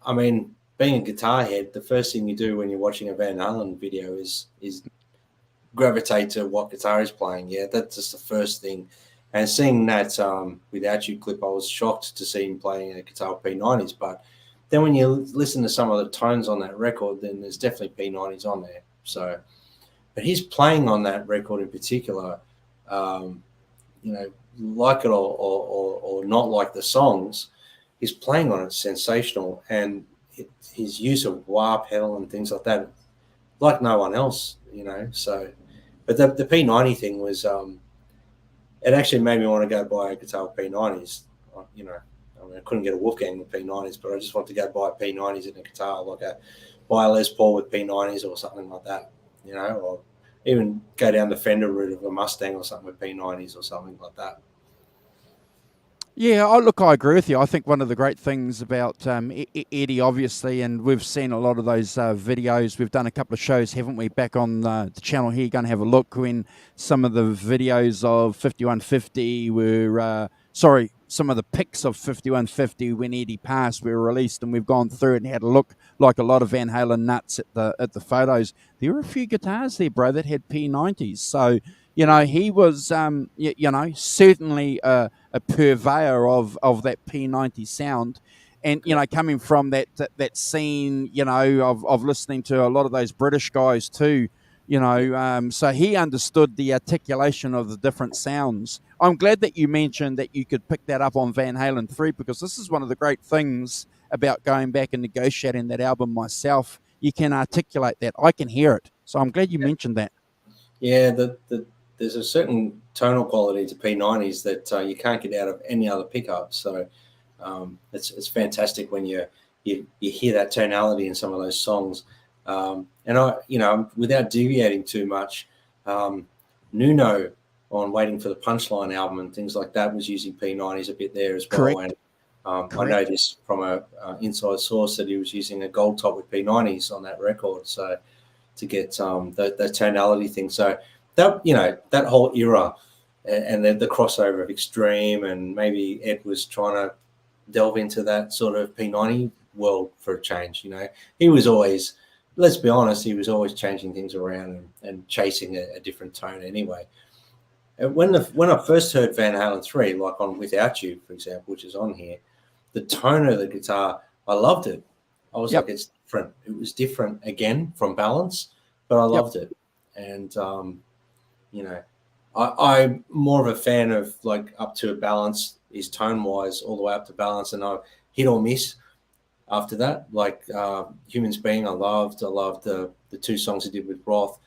I mean, being a guitar head, the first thing you do when you're watching a Van Halen video is gravitate to what guitar he's playing. Yeah, that's just the first thing. And seeing that Without You clip, I was shocked to see him playing a guitar with P90s. But then when you listen to some of the tones on that record, then there's definitely P90s on there. So, but he's playing on that record in particular, like it or not like the songs, he's playing on it sensational. And his use of wah pedal and things like that, like no one else, So, but the P90 thing was, it actually made me want to go buy a guitar with P90s. I couldn't get a Wolfgang with P90s, but I just wanted to go buy P90s in a guitar, buy a Les Paul with P90s or something like that, or even go down the Fender route of a Mustang or something with P90s or something like that. Yeah, I agree with you. I think one of the great things about Eddie, obviously, and we've seen a lot of those videos. We've done a couple of shows, haven't we, back on the channel here. You're going to have a look when some of the videos of 5150 were, some of the pics of 5150 when Eddie passed were released, and we've gone through it and had a look, like a lot of Van Halen nuts at the photos. There were a few guitars there, bro, that had P90s. So, he was, certainly a purveyor of that P90 sound. And, coming from that scene, of listening to a lot of those British guys too, so he understood the articulation of the different sounds. I'm glad that you mentioned that you could pick that up on Van Halen 3, because this is one of the great things about going back and negotiating that album myself. You can articulate that. I can hear it. So I'm glad you mentioned that. Yeah, there's a certain tonal quality to P90s that you can't get out of any other pickup. So it's fantastic when you hear that tonality in some of those songs. And without deviating too much, Nuno on Waiting for the Punchline album and things like that was using P90s a bit there as well. Correct. And I know this from a inside source that he was using a gold top with P90s on that record, so to get the tonality thing. So that whole era and the crossover of Extreme, and maybe Ed was trying to delve into that sort of P90 world for a change. He was always, let's be honest, he was always changing things around and chasing a different tone anyway. And when I first heard Van Halen 3, like on Without You, for example, which is on here, the tone of the guitar, I loved it. I was Yep. like, it's different. It was different again from Balance, but I Yep. loved it. And you know, I'm more of a fan of like up to a Balance is tone wise all the way up to Balance, and I hit or miss after that. Like Humans Being, I loved the two songs he did with Roth,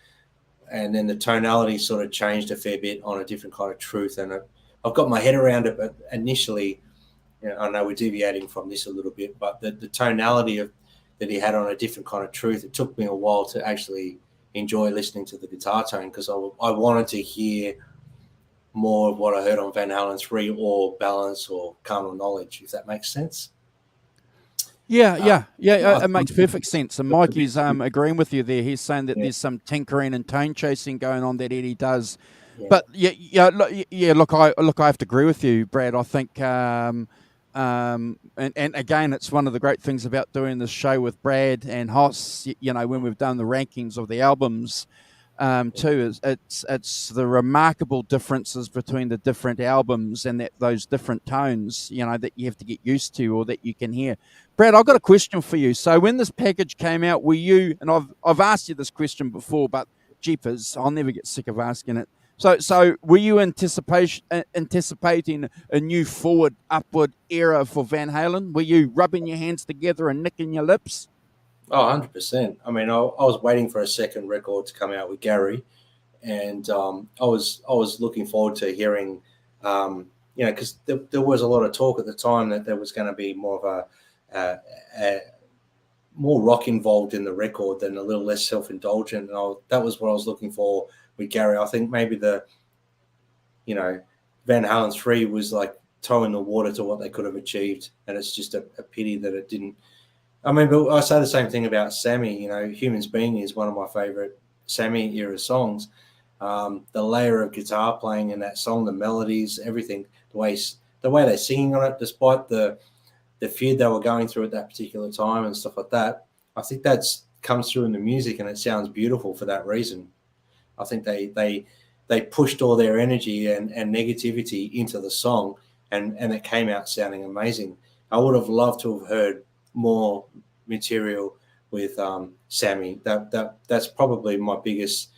and then the tonality sort of changed a fair bit on A Different Kind of Truth, and I've got my head around it. But initially, I know we're deviating from this a little bit, but the tonality that he had on A Different Kind of Truth, it took me a while to actually enjoy listening to the guitar tone, because I wanted to hear more of what I heard on Van Halen 3 or Balance or Carnal Knowledge, if that makes sense. Yeah. I It makes perfect sense. And Mikey's bit- agreeing with you there. He's saying that Yeah. there's some tinkering and tone chasing going on that Eddie does. Yeah. But look, I have to agree with you, Brad. I think, and again, it's one of the great things about doing this show with Brad and Hoss. When we've done the rankings of the albums, too, is it's the remarkable differences between the different albums, and that those different tones, that you have to get used to or that you can hear. Brad, I've got a question for you. So when this package came out, were you, and I've asked you this question before, but jeepers, I'll never get sick of asking it. So were you anticipating a new forward, upward era for Van Halen? Were you rubbing your hands together and nicking your lips? Oh, 100%. I mean, I was waiting for a second record to come out with Gary, and I was looking forward to hearing, because there was a lot of talk at the time that there was going to be more of a more rock involved in the record than a little less self-indulgent. And that was what I was looking for with Gary. I think maybe Van Halen 3 was like towing the water to what they could have achieved, and it's just a pity that it didn't. I mean, but I say the same thing about Sammy. Humans Being is one of my favorite Sammy era songs. The layer of guitar playing in that song, the melodies, everything, the way they're singing on it, despite the feud they were going through at that particular time and stuff like that. I think that's comes through in the music, and it sounds beautiful for that reason. I think they pushed all their energy and negativity into the song, and it came out sounding amazing. I would have loved to have heard more material with Sammy. That's probably my biggest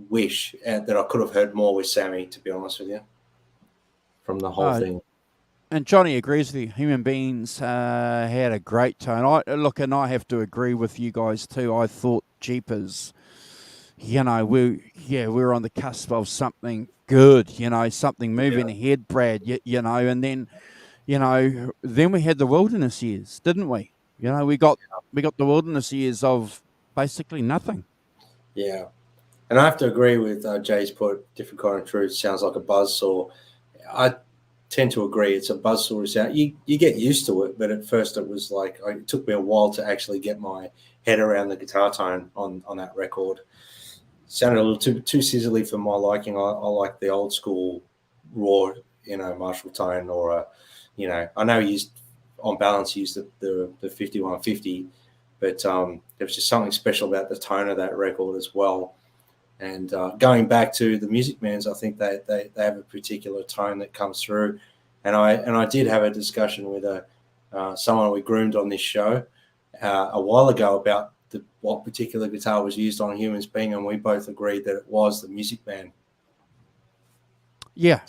wish, that I could have heard more with Sammy, to be honest with you, from the whole thing. And Johnny agrees with you. Human Beings had a great tone. I have to agree with you guys too. I thought Jeepers, we're on the cusp of something good, something moving ahead, Brad, and then, then we had the wilderness years, didn't we? We got the wilderness years of basically nothing. Yeah. And I have to agree with Jay's put, Different Kind of Truth sounds like a buzzsaw. I tend to agree. It's a buzzsaw sound. You get used to it, but at first it was like, it took me a while to actually get my head around the guitar tone on that record. Sounded a little too sizzly for my liking. I like the old school raw, Marshall tone, or I know he used on Balance, he used the 5150, but there was just something special about the tone of that record as well. And going back to the Music Mans, I think they have a particular tone that comes through. And I did have a discussion with someone we groomed on this show a while ago about what particular guitar was used on Humans Being, and we both agreed that it was the Music Man. Yeah.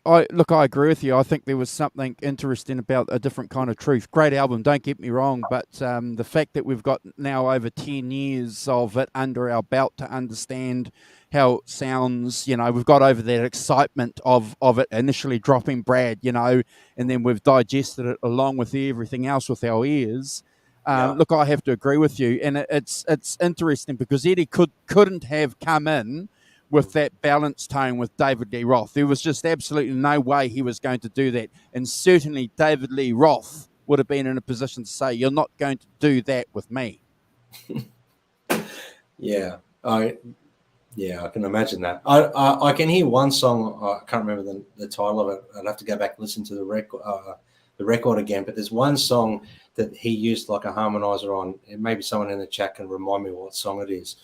I look, I agree with you. I think there was something interesting about A Different Kind of Truth. Great album, don't get me wrong, but the fact that we've got now over 10 years of it under our belt to understand how it sounds, we've got over that excitement of it initially dropping, Brad, and then we've digested it along with everything else with our ears. Look, I have to agree with you, and it's interesting because Eddie couldn't have come in with that balanced tone with David Lee Roth. There was just absolutely no way he was going to do that. And certainly David Lee Roth would have been in a position to say, you're not going to do that with me. Yeah, I can imagine that. I can hear one song. I can't remember the title of it. I'd have to go back and listen to the record again. But there's one song that he used like a harmonizer on. And maybe someone in the chat can remind me what song it is.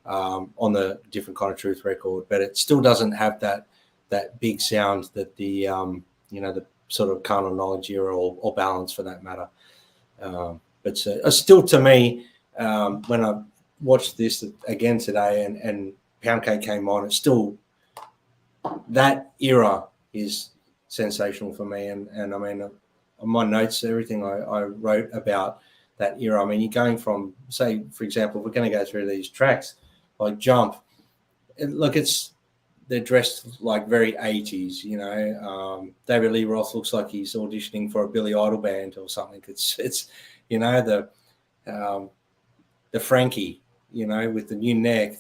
On the Different Kind of Truth record, but it still doesn't have that big sound that the sort of carnal knowledge era or balance for that matter. But still, to me, when I watched this again today and Poundcake came on, it's still, that era is sensational for me. And I mean, on my notes, everything I wrote about that era, I mean, you're going from, say, for example, we're going to go through these tracks like Jump. They're dressed like very 80s, you know. David Lee Roth looks like he's auditioning for a Billy Idol band or something. It's you know, the Frankie, you know, with the new neck.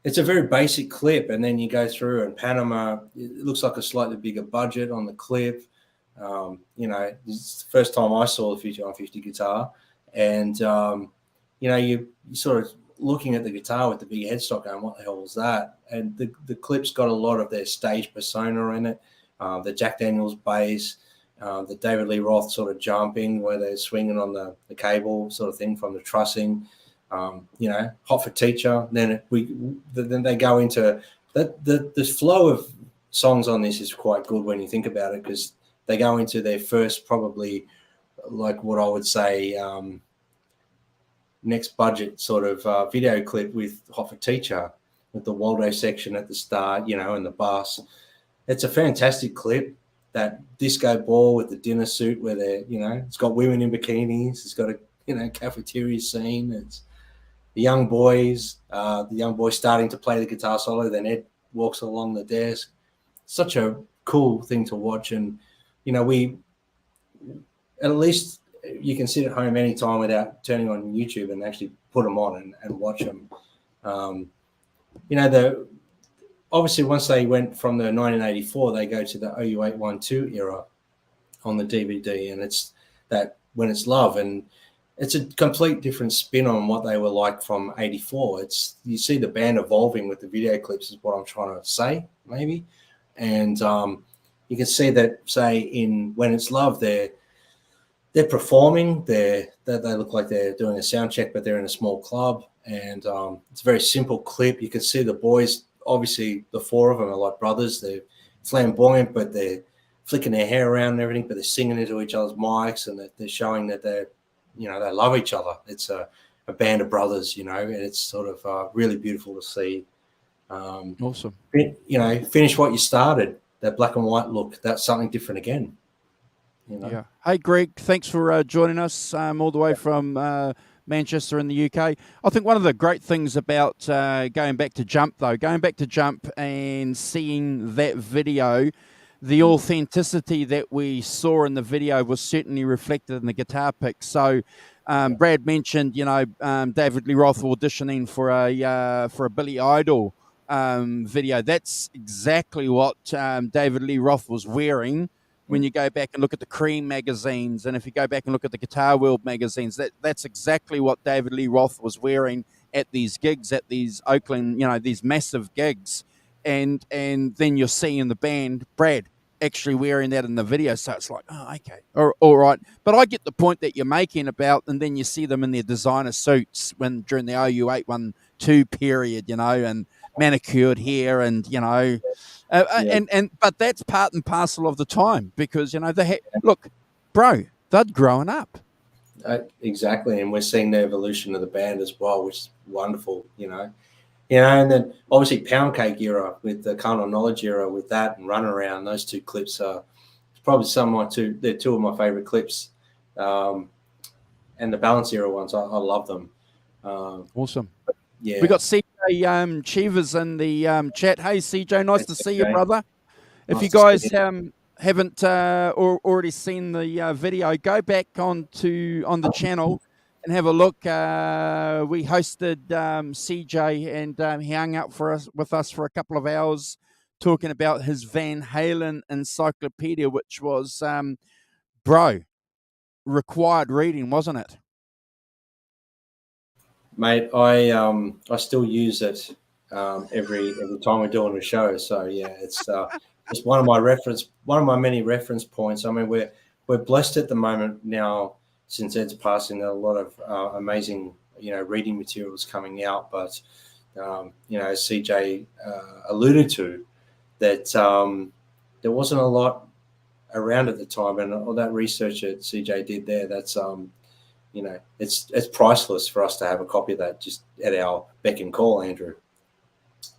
It's a very basic clip, and then you go through, and Panama, it looks like a slightly bigger budget on the clip. You know, it's the first time I saw the 50 on 50 guitar, and you know, you're sort of looking at the guitar with the big headstock going, what the hell was that? And the clip's got a lot of their stage persona in it. The Jack Daniels bass, the David Lee Roth sort of jumping where they're swinging on the cable sort of thing from the trussing. You know, Hot for Teacher. Then they go into the flow of songs on this is quite good when you think about it, because they go into their first, probably like what I would say, next budget sort of video clip with Hot for Teacher, with the Waldo section at the start, you know, and the bass. It's a fantastic clip. That disco ball with the dinner suit where they're, you know, it's got women in bikinis. It's got a, you know, cafeteria scene. It's the young boys starting to play the guitar solo. Then Ed walks along the desk. Such a cool thing to watch. And, you know, at least you can sit at home anytime without turning on YouTube and actually put them on and watch them. You know, obviously once they went from the 1984, they go to the OU812 era on the DVD, and it's that When It's Love, and it's a complete different spin on what they were like from 84. You see the band evolving with the video clips is what I'm trying to say, maybe. And you can see that, say, in When It's Love, they're performing. They look like they're doing a sound check, but they're in a small club, and it's a very simple clip. You can see the boys, obviously the four of them are like brothers. They're flamboyant, but they're flicking their hair around and everything, but they're singing into each other's mics, and they're showing that they love each other. It's a band of brothers, you know, and it's sort of really beautiful to see. Awesome. You know, finish what you started, that black and white look. That's something different again. You know? Yeah. Hey, Greg, thanks for joining us all the way from Manchester in the UK. I think one of the great things about going back to Jump and seeing that video, the authenticity that we saw in the video was certainly reflected in the guitar pick. So Brad mentioned, you know, David Lee Roth auditioning for a Billy Idol video. That's exactly what David Lee Roth was wearing. When you go back and look at the Cream magazines, and if you go back and look at the Guitar World magazines, that's exactly what David Lee Roth was wearing at these gigs, at these Oakland, you know, these massive gigs. And then you're seeing the band, Brad, actually wearing that in the video. So it's like, oh, okay, all right. But I get the point that you're making about, and then you see them in their designer suits during the OU812 period, you know, and manicured hair, and, you know, but that's part and parcel of the time, because, you know, look, bro, they'd grown up. Exactly, and we're seeing the evolution of the band as well, which is wonderful, you know. And then obviously Poundcake era with the Carnal Knowledge era with that and Run Around, those two clips are probably they're two of my favorite clips. And the Balance era ones, I love them. Awesome. Yeah. We got CJ Cheevers in the chat. Hey, CJ, nice to see you, brother. If you guys haven't already seen the video, go back on the channel and have a look. We hosted CJ, and he hung out with us for a couple of hours talking about his Van Halen encyclopedia, which was, required reading, wasn't it? Mate, I still use it every time we're doing a show. So yeah, it's one of my many reference points. I mean, we're blessed at the moment now, since Ed's passing. There are a lot of amazing, you know, reading materials coming out. But you know, as CJ alluded to, that there wasn't a lot around at the time, and all that research that CJ did there, that's it's priceless for us to have a copy of that just at our beck and call, Andrew.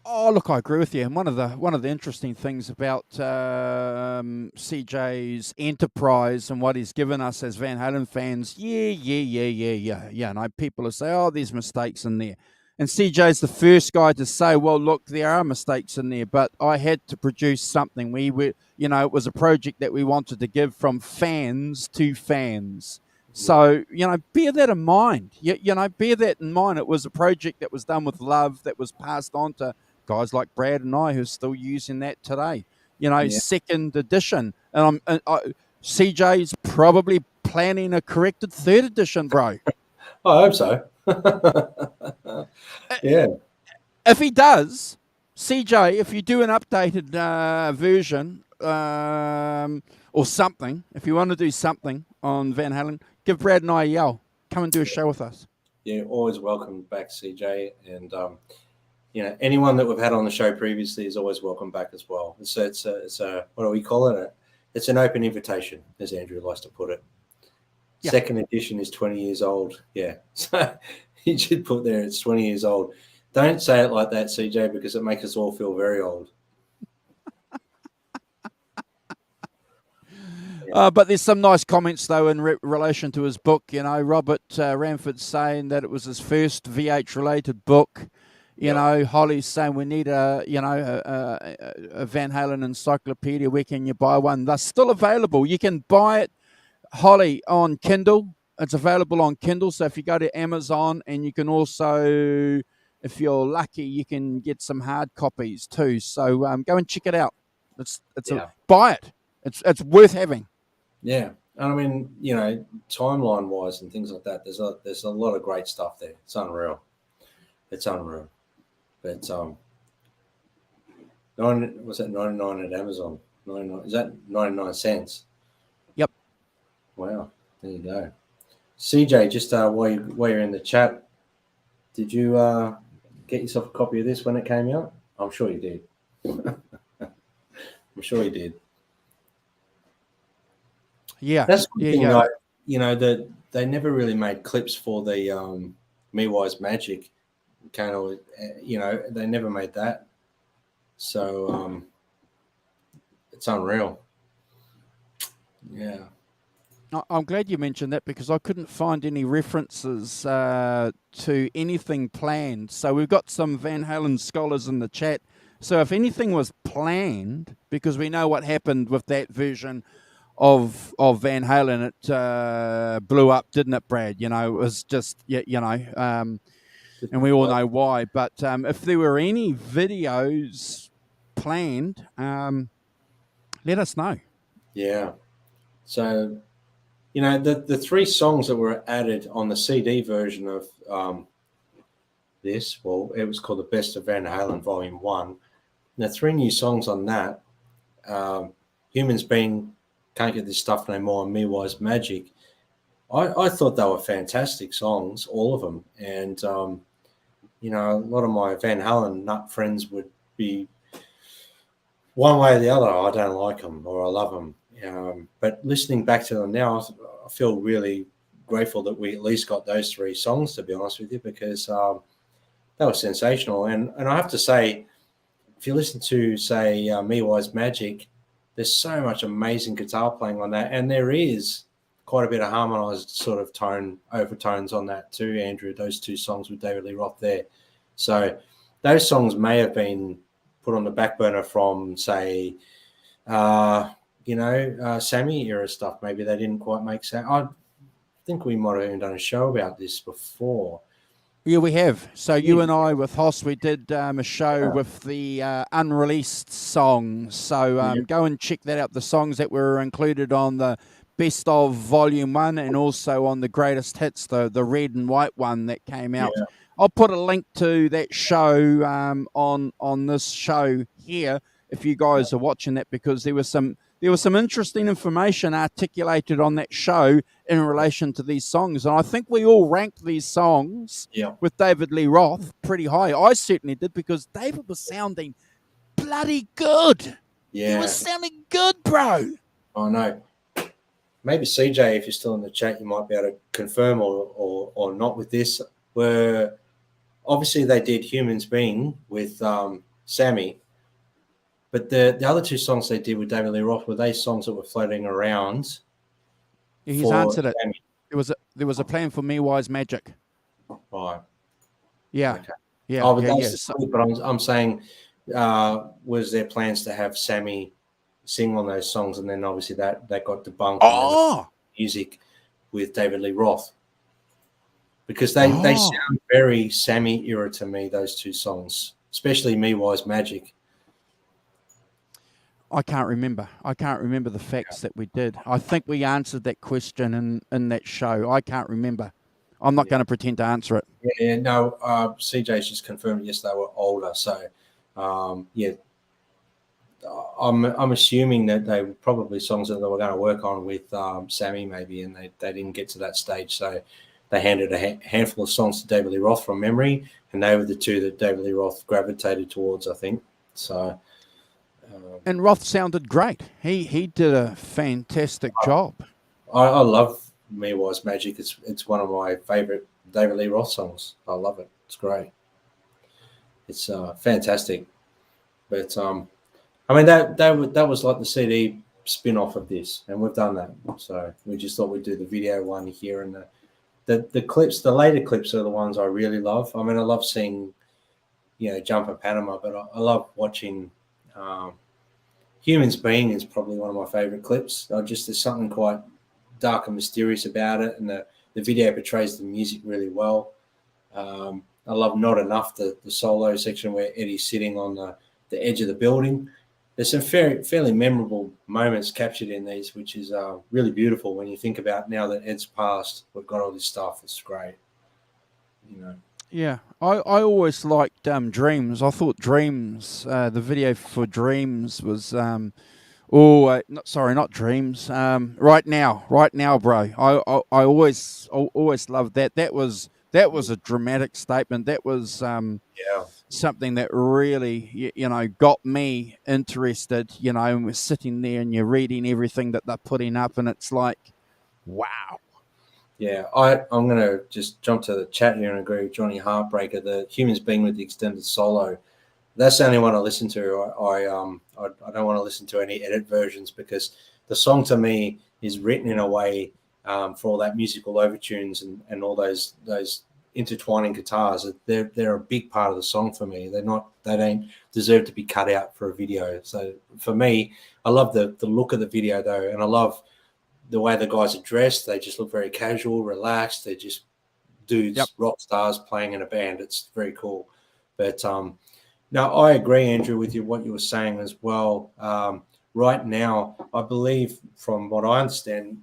Oh, look, I agree with you. And one of the interesting things about CJ's enterprise and what he's given us as Van Halen fans, yeah. And people will say, oh, there's mistakes in there. And CJ's the first guy to say, well, look, there are mistakes in there, but I had to produce something. We were, it was a project that we wanted to give from fans to fans. So, bear that in mind. Bear that in mind. It was a project that was done with love, that was passed on to guys like Brad and I who are still using that today. Second edition. And CJ's probably planning a corrected third edition, bro. I hope so. Yeah. If he does, CJ, if you do an updated version or something, if you want to do something on Van Halen, give Brad and I a yell. Come and do a show with us. Yeah, always welcome back, CJ. And, anyone that we've had on the show previously is always welcome back as well. It's a what do we call it? It's an open invitation, as Andrew likes to put it. Yeah. Second edition is 20 years old. Yeah. So you should put there it's 20 years old. Don't say it like that, CJ, because it makes us all feel very old. But there's some nice comments, though, in relation to his book. Robert Ramford's saying that it was his first VH-related book. Holly's saying we need a Van Halen encyclopedia. Where can you buy one? They're still available. You can buy it, Holly, on Kindle. It's available on Kindle. So if you go to Amazon, and you can also, if you're lucky, you can get some hard copies too. So go and check it out. Buy it. It's worth having. Yeah. And I mean, timeline wise and things like that, there's a lot of great stuff there. It's unreal. But was that 99 at Amazon? 99, is that 99 cents? Yep. Wow. There you go. CJ, just while you're in the chat, did you get yourself a copy of this when it came out? I'm sure you did. I'm sure you did. Yeah. That's the thing, like, that they never really made clips for the Me Wise Magic. Kind of, they never made that. So it's unreal. Yeah. I'm glad you mentioned that, because I couldn't find any references to anything planned. So we've got some Van Halen scholars in the chat. So if anything was planned, because we know what happened with that version of Van Halen, it blew up, didn't it, Brad? It was just, and we all know why. But if there were any videos planned, let us know. Yeah. So, the three songs that were added on the CD version of this, well, it was called The Best of Van Halen Volume 1. The three new songs on that, Humans Being Can't Get This Stuff No More and Me Wise Magic, I thought they were fantastic songs, all of them. And, a lot of my Van Halen nut friends would be one way or the other. I don't like them or I love them. But listening back to them now, I feel really grateful that we at least got those three songs, to be honest with you, because they were sensational. And I have to say, if you listen to, say, Me Wise Magic, there's so much amazing guitar playing on that. And there is quite a bit of harmonized sort of tone overtones on that too, Andrew, those two songs with David Lee Roth there. So those songs may have been put on the back burner from, say, Sammy era stuff. Maybe they didn't quite make sense. I think we might have even done a show about this before. Yeah, we have. So you and I with Hoss, we did a show with the unreleased songs. So go and check that out. The songs that were included on the Best of Volume 1 and also on the Greatest Hits, the red and white one that came out. Yeah. I'll put a link to that show on this show here if you guys are watching that, because there was some interesting information articulated on that show in relation to these songs. And I think we all ranked these songs with David Lee Roth pretty high. I certainly did, because David was sounding bloody good. Yeah. He was sounding good, bro. I know. Maybe CJ, if you're still in the chat, you might be able to confirm or not with this. Were obviously they did Humans Being with Sammy, but the other two songs they did with David Lee Roth, were they songs that were floating around He's for answered it. Sammy? There was a plan for Me Wise Magic. Right. Yeah. Okay. Yeah. Oh, but Yeah. that's Yeah. So, but I'm saying, was there plans to have Sammy sing on those songs, and then obviously that got debunked, and then oh. music with David Lee Roth, because they Oh. sound very Sammy era to me, those two songs, especially Me Wise Magic. I can't remember. I can't remember the facts that we did. I think we answered that question in that show. I can't remember. I'm not going to pretend to answer it. Yeah, no, CJ's just confirmed yes, they were older. So, yeah, I'm assuming that they were probably songs that they were going to work on with Sammy maybe, and they didn't get to that stage. So they handed a handful of songs to David Lee Roth from memory, and they were the two that David Lee Roth gravitated towards, I think. So. And Roth sounded great. He did a fantastic job. I love Me Wise Magic. It's one of my favorite David Lee Roth songs. I love it. It's great. It's fantastic. But I mean that was like the CD spin-off of this, and we've done that. So we just thought we'd do the video one here, and the clips, the later clips are the ones I really love. I mean, I love seeing, Jump in Panama, but I love watching. Humans Being is probably one of my favorite clips. There's something quite dark and mysterious about it, and the video portrays the music really well. I love Not Enough, the solo section where Eddie's sitting on the edge of the building. There's some fairly memorable moments captured in these, which is really beautiful when you think about now that Ed's passed, we've got all this stuff. It's great. Yeah, I always liked Dreams. I thought Dreams, the video for Dreams was, not Dreams. Right now, bro. I always loved that. That was a dramatic statement. That was something that really, got me interested. And we're sitting there and you're reading everything that they're putting up, and it's like, wow. Yeah, I'm going to just jump to the chat here and agree with Johnny Heartbreaker. The Humans Being with the extended solo, that's the only one I listen to. I don't want to listen to any edit versions, because the song to me is written in a way for all that musical overtunes and all those intertwining guitars. They're a big part of the song for me. They don't deserve to be cut out for a video. So for me, I love the look of the video though, and I love the way the guys are dressed. They just look very casual, relaxed. They're just dudes, rock stars playing in a band. It's very cool. But no, I agree, Andrew, with what you were saying as well. Right now, I believe, from what I understand,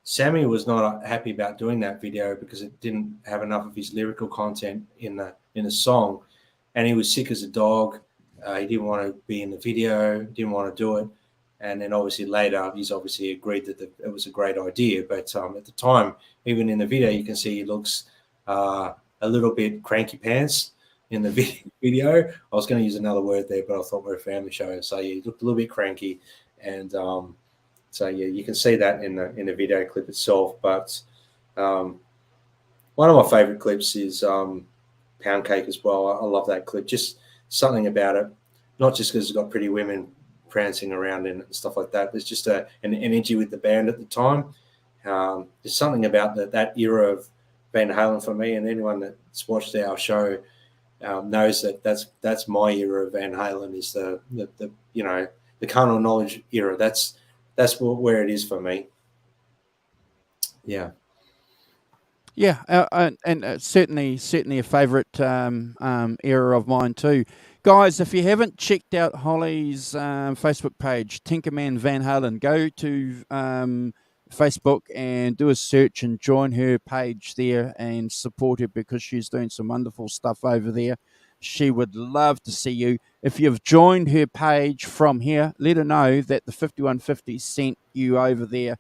Sammy was not happy about doing that video because it didn't have enough of his lyrical content in the song, and he was sick as a dog. He didn't want to be in the video, didn't want to do it. And then obviously later, he's obviously agreed that it was a great idea. But at the time, even in the video, you can see he looks a little bit cranky pants in the video. I was going to use another word there, but I thought we're a family show. So he looked a little bit cranky. And so, yeah, you can see that in the video clip itself. But one of my favorite clips is Poundcake as well. I love that clip. Just something about it, not just because it's got pretty women prancing around in it and stuff like that. There's just an energy with the band at the time. There's something about that era of Van Halen for me, and anyone that's watched our show knows that that's my era of Van Halen, is the carnal knowledge era. That's where it is for me. Yeah. Yeah, and certainly a favourite era of mine too. Guys, if you haven't checked out Holly's Facebook page, Tinkerman Van Halen, go to Facebook and do a search and join her page there and support her, because she's doing some wonderful stuff over there. She would love to see you. If you've joined her page from here, let her know that the 5150 sent you over there,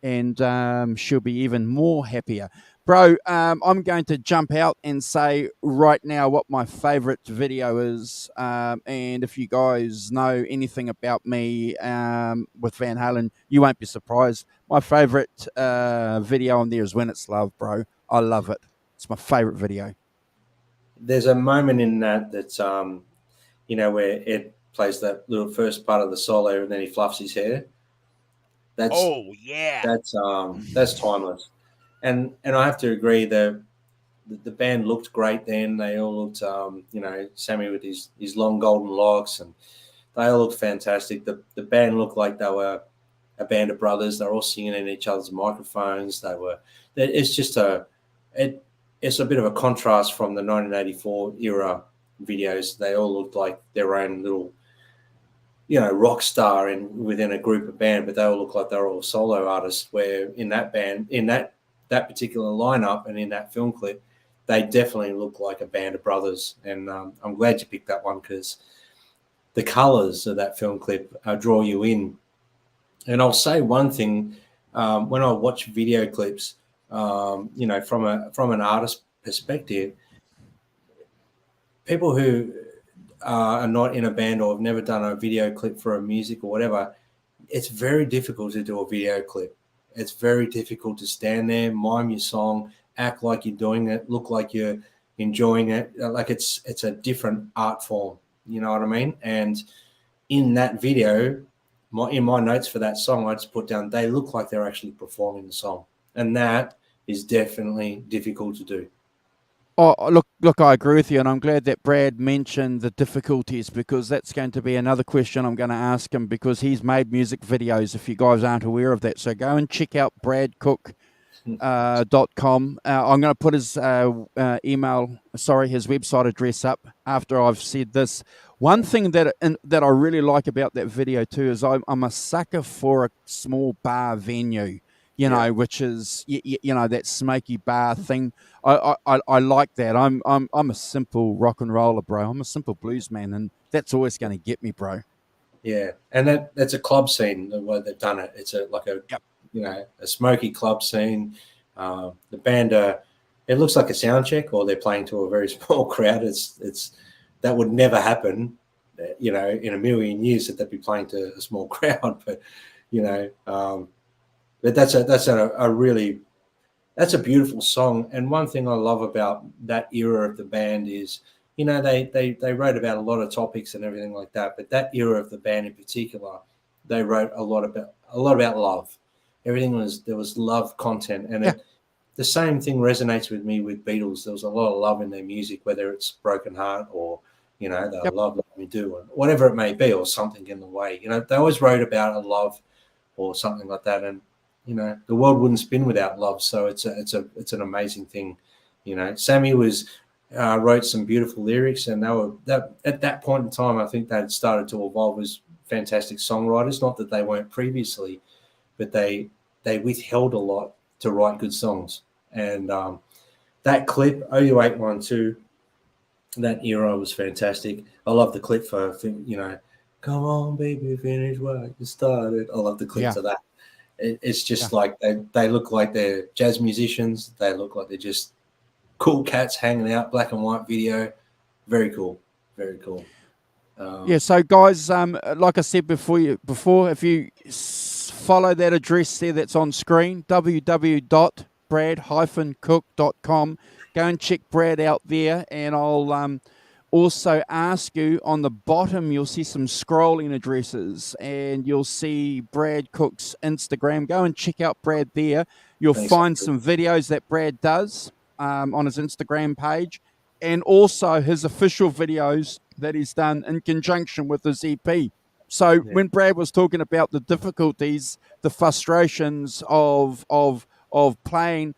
and she'll be even more happier. Bro, I'm going to jump out and say right now what my favorite video is. And if you guys know anything about me with Van Halen, you won't be surprised. My favorite video on there is When It's Love, bro. I love it. It's my favorite video. There's a moment in that that's where Ed plays that little first part of the solo and then he fluffs his hair. That's Oh, yeah. that's timeless. And I have to agree that the band looked great then. They all looked Sammy with his long golden locks, and they all looked fantastic. The band looked like they were a band of brothers. They're all singing in each other's microphones. It's just it's a bit of a contrast from the 1984 era videos. They all looked like their own little, rock star within a group of band, but they all look like they're all solo artists. Where in that band, in that particular lineup, and in that film clip, they definitely look like a band of brothers. And I'm glad you picked that one because the colors of that film clip draw you in. And I'll say one thing: when I watch video clips, from an artist perspective, people who are not in a band or have never done a video clip for a music or whatever, it's very difficult to do a video clip. It's very difficult to stand there, mime your song, act like you're doing it, look like you're enjoying it. Like it's a different art form. You know what I mean? And in that video, in my notes for that song, I just put down, they look like they're actually performing the song. And that is definitely difficult to do. Oh, look, I agree with you, and I'm glad that Brad mentioned the difficulties because that's going to be another question I'm going to ask him because he's made music videos. If you guys aren't aware of that, so go and check out bradcook.com. I'm going to put his his website address up after I've said this. One thing that I really like about that video too is I'm a sucker for a small bar venue. Which is that smoky bar thing. I like that. I'm a simple rock and roller, bro. I'm a simple blues man, and that's always going to get me, bro. Yeah, and that's a club scene the way they've done it. It's a Yep. a smoky club scene. The band, it looks like a sound check, or they're playing to a very small crowd. It's that would never happen, in a million years that they'd be playing to a small crowd. But but that's a beautiful song. And one thing I love about that era of the band is, they wrote about a lot of topics and everything like that. But that era of the band in particular, they wrote a lot about love. There was love content, and the same thing resonates with me with Beatles. There was a lot of love in their music, whether it's Broken Heart or they love Let Me Do, and whatever it may be, or Something in the Way. They always wrote about a love or something like that, and the world wouldn't spin without love. So it's an amazing thing. Sammy wrote some beautiful lyrics, and they were at that point in time, I think they had started to evolve as fantastic songwriters. Not that they weren't previously, but they withheld a lot to write good songs. And that clip, OU812, that era was fantastic. I love the clip for come on, baby, finish what you started. I love the clips of that. It's just like they look like they're jazz musicians. They look like they're just cool cats hanging out, black and white video. Very cool. Very cool. So guys, like I said before, if you follow that address there that's on screen, www.brad-cook.com, go and check Brad out there, and I'll also ask you on the bottom, you'll see some scrolling addresses, and you'll see Brad Cook's Instagram. Go and check out Brad there. You'll find some videos that Brad does on his Instagram page, and also his official videos that he's done in conjunction with his EP. So when Brad was talking about the difficulties, the frustrations of playing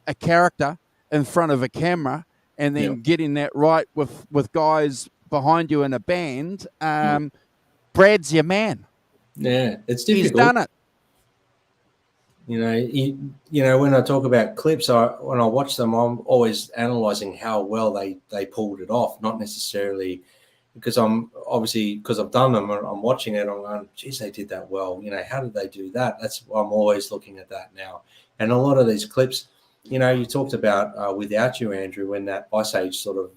a character in front of a camera and then getting that right with guys behind you in a band, Brad's your man. Yeah, it's difficult. He's done it. When I talk about clips, when I watch them, I'm always analysing how well they pulled it off, not necessarily because I've done them and I'm watching it, I'm going, geez, they did that well. How did they do that? I'm always looking at that now. And a lot of these clips, you talked about Without You, Andrew, when that Ice Age sort of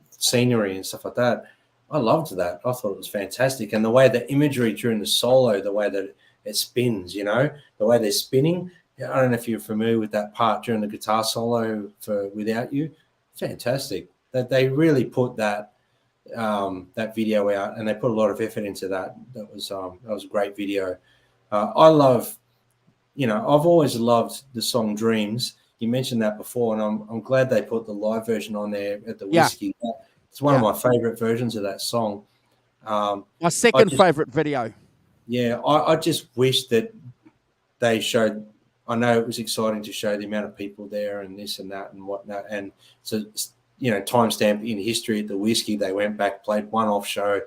scenery and stuff like that. I loved that. I thought it was fantastic. And the way the imagery during the solo, the way that it spins, the way they're spinning. I don't know if you're familiar with that part during the guitar solo for Without You. Fantastic. That they really put that video out, and they put a lot of effort into that. That was a great video. I love, I've always loved the song Dreams. You mentioned that before, and I'm glad they put the live version on there at the Whiskey. It's one of my favorite versions of that song. My second favorite video. Yeah, I just wish that they showed. I know it was exciting to show the amount of people there and this and that and whatnot. And so, timestamp in history at the Whiskey, they went back, played one off show.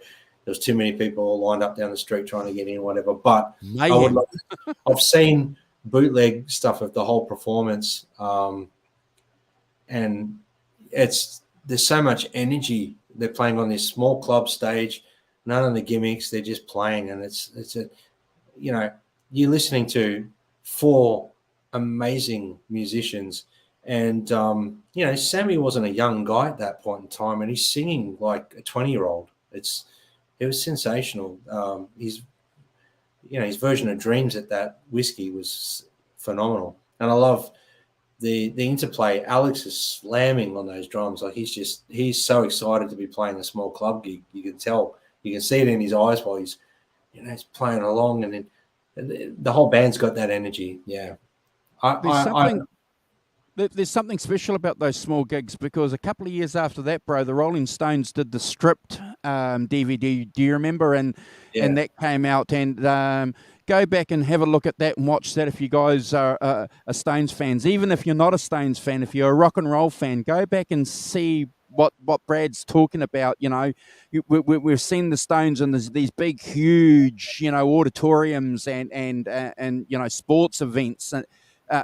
There was too many people all lined up down the street trying to get in, whatever. But I've seen bootleg stuff of the whole performance, and there's so much energy. They're playing on this small club stage, none of the gimmicks. They're just playing, and you're listening to 4 amazing musicians, and Sammy wasn't a young guy at that point in time, and he's singing like a 20-year-old. It was sensational. His version of Dreams at that Whiskey was phenomenal, and I love the interplay. Alex is slamming on those drums. Like he's so excited to be playing a small club gig. You can tell, you can see it in his eyes while he's playing along, and then the whole band's got that energy. Yeah. There's something special about those small gigs, because a couple of years after that, bro, the Rolling Stones did the Stripped DVD. Do you remember? And that came out. And go back and have a look at that and watch that if you guys are Stones fans. Even if you're not a Stones fan, if you're a rock and roll fan, go back and see what Brad's talking about. We've seen the Stones in these big, huge, auditoriums and sports events.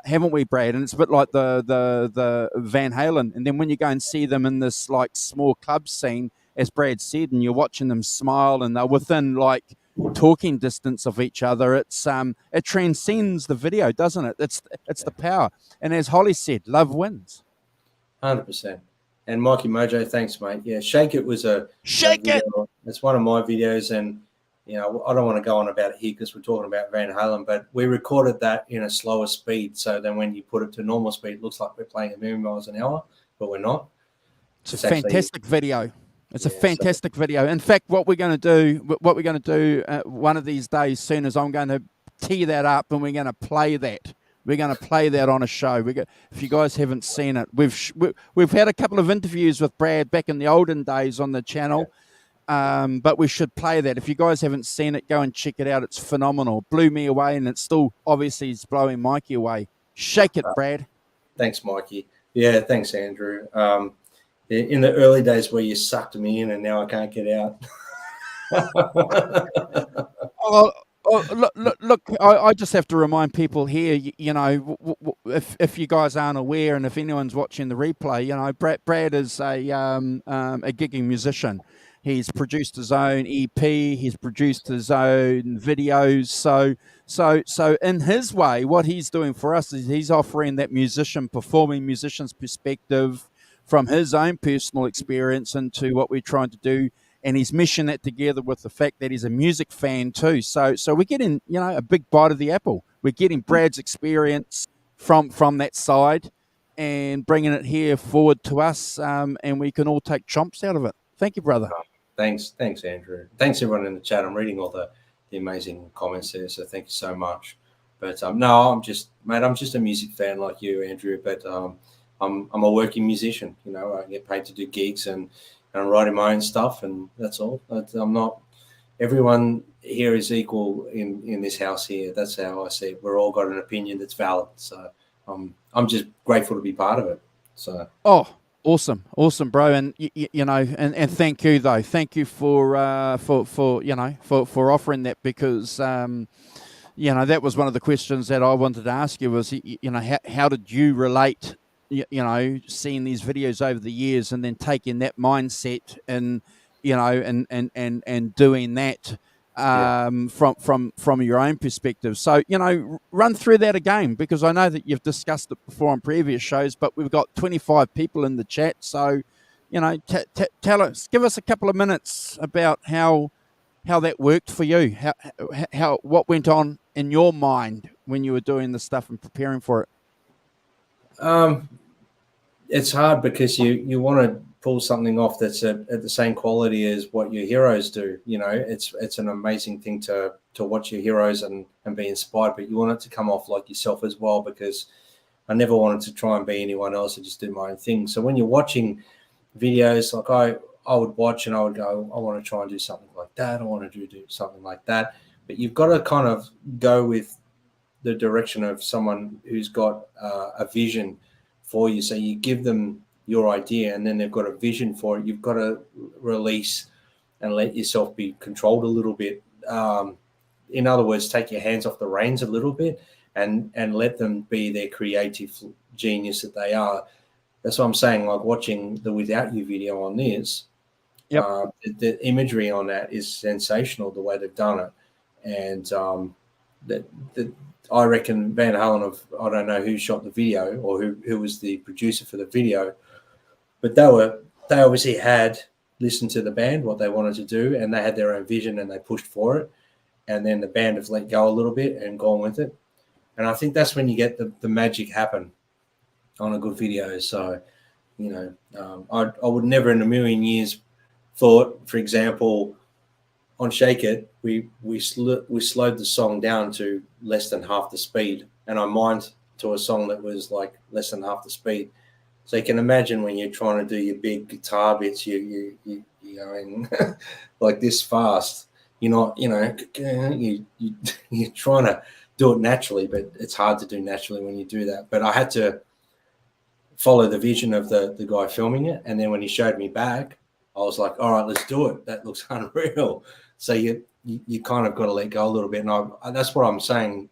Haven't we, Brad? And it's a bit like the Van Halen. And then when you go and see them in this like small club scene, as Brad said, and you're watching them smile and they're within like talking distance of each other, it transcends the video, doesn't it? It's the power. And as Holly said, love wins. 100%. And Mikey Mojo, thanks, mate. Yeah, Shake It was Shake It. It's one of my videos, and I don't want to go on about it here because we're talking about Van Halen, but we recorded that in a slower speed. So then when you put it to normal speed, it looks like we're playing a million miles an hour, but we're not. It's a fantastic video. It's a fantastic video. In fact, what we're going to do one of these days soon is I'm going to tee that up and we're going to play that. We're going to play that on a show. If you guys haven't seen it, we've had a couple of interviews with Brad back in the olden days on the channel. But we should play that. If you guys haven't seen it, go and check it out. It's phenomenal. Blew me away, and it's still obviously is blowing Mikey away. Shake it, Brad. Thanks, Mikey. Yeah, thanks, Andrew. In the early days where you sucked me in and now I can't get out. Look, I just have to remind people here, if you guys aren't aware and if anyone's watching the replay, Brad is a gigging musician. He's produced his own EP. He's produced his own videos. So in his way, what he's doing for us is he's offering that performing musician's perspective from his own personal experience into what we're trying to do. And he's meshing that together with the fact that he's a music fan too. So we're getting, a big bite of the apple. We're getting Brad's experience from that side and bringing it here forward to us, and we can all take chomps out of it. Thank you, brother. Thanks, Andrew. Thanks, everyone in the chat. I'm reading all the amazing comments there, so thank you so much. But no, I'm just a music fan like you, Andrew. But I'm a working musician. I get paid to do gigs and I'm writing my own stuff, and that's all. I'm not. Everyone here is equal in this house here. That's how I see it. We're all got an opinion that's valid. So I'm just grateful to be part of it. So. Awesome, bro, and and thank you though. Thank you for offering that, because that was one of the questions that I wanted to ask you was how did you relate seeing these videos over the years and then taking that mindset and and doing that from your own perspective. So, run through that again, because I know that you've discussed it before on previous shows, but we've got 25 people in the chat. So, tell us, give us a couple of minutes about how that worked for you, how what went on in your mind when you were doing the stuff and preparing for it. It's hard because you want to pull something off that's at the same quality as what your heroes do. It's an amazing thing to watch your heroes and be inspired, but you want it to come off like yourself as well, because I never wanted to try and be anyone else. I just do my own thing. So when you're watching videos, like I would watch and I would go, I want to try and do something like that. I want to do something like that. But you've got to kind of go with the direction of someone who's got a vision for you. So you give them your idea and then they've got a vision for it. You've got to release and let yourself be controlled a little bit. In other words, take your hands off the reins a little bit and let them be their creative genius that they are. That's what I'm saying, like watching the Without You video on this. Yep. The imagery on that is sensational, the way they've done it. And I reckon Van Halen, I don't know who shot the video or who was the producer for the video, but they obviously had listened to the band, what they wanted to do, and they had their own vision and they pushed for it. And then the band have let go a little bit and gone with it. And I think that's when you get the magic happen on a good video. So, I would never in a million years thought, for example, on Shake It, we slowed the song down to less than half the speed, and I mimed to a song that was like less than half the speed. So you can imagine when you're trying to do your big guitar bits, you're going like this fast. You're not, you're trying to do it naturally, but it's hard to do naturally when you do that. But I had to follow the vision of the guy filming it, and then when he showed me back, I was like, all right, let's do it. That looks unreal. So you kind of got to let go a little bit. And that's what I'm saying.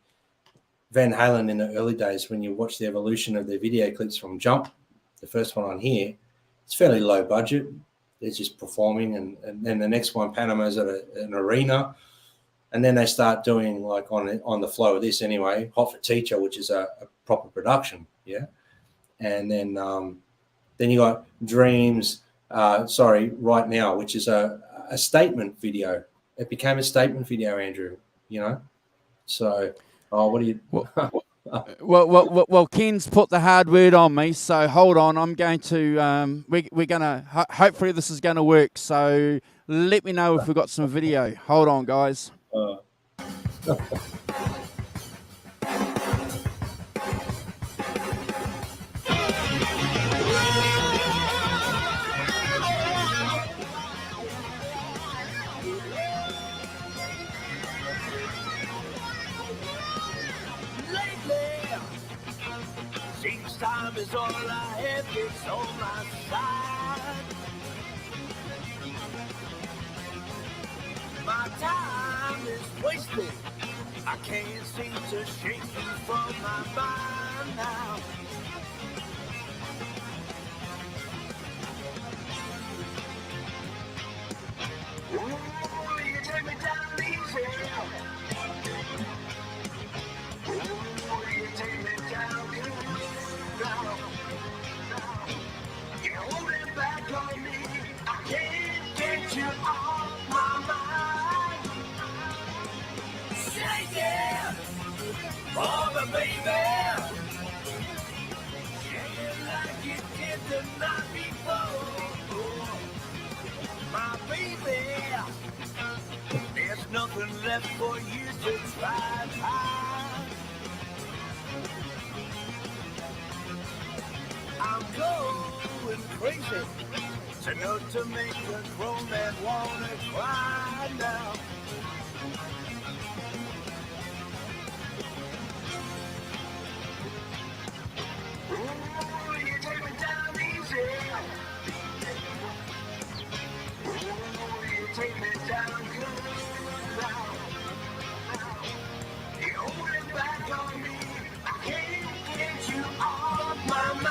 Van Halen in the early days, when you watch the evolution of their video clips from Jump, the first one on here, it's fairly low budget. They're just performing. And then the next one, Panama's at an arena. And then they start doing, like on the flow of this anyway, Hot for Teacher, which is a proper production. Yeah. And then you got Dreams, Right Now, which is a statement video. It became a statement video, Andrew, So, what do you... Well, Ken's put the hard word on me, so hold on. I'm going to... we're going to... hopefully this is going to work, so let me know if we've got some video. Hold on, guys. Time is all I have, it's on my side. My time is wasted. I can't seem to shake you from my mind now. Ooh, you take me down easy. Ooh, you take me down good. You're holding back on me. I can't get you off my mind. Shake it, oh my baby. Shake it like you did the night before. My baby, there's nothing left for you to try. I'm going crazy, enough to make a grown man wanna cry now. Ooh, you take me down easy. Ooh, you take me down good now. You're holding back on me. I can't get you off my mind.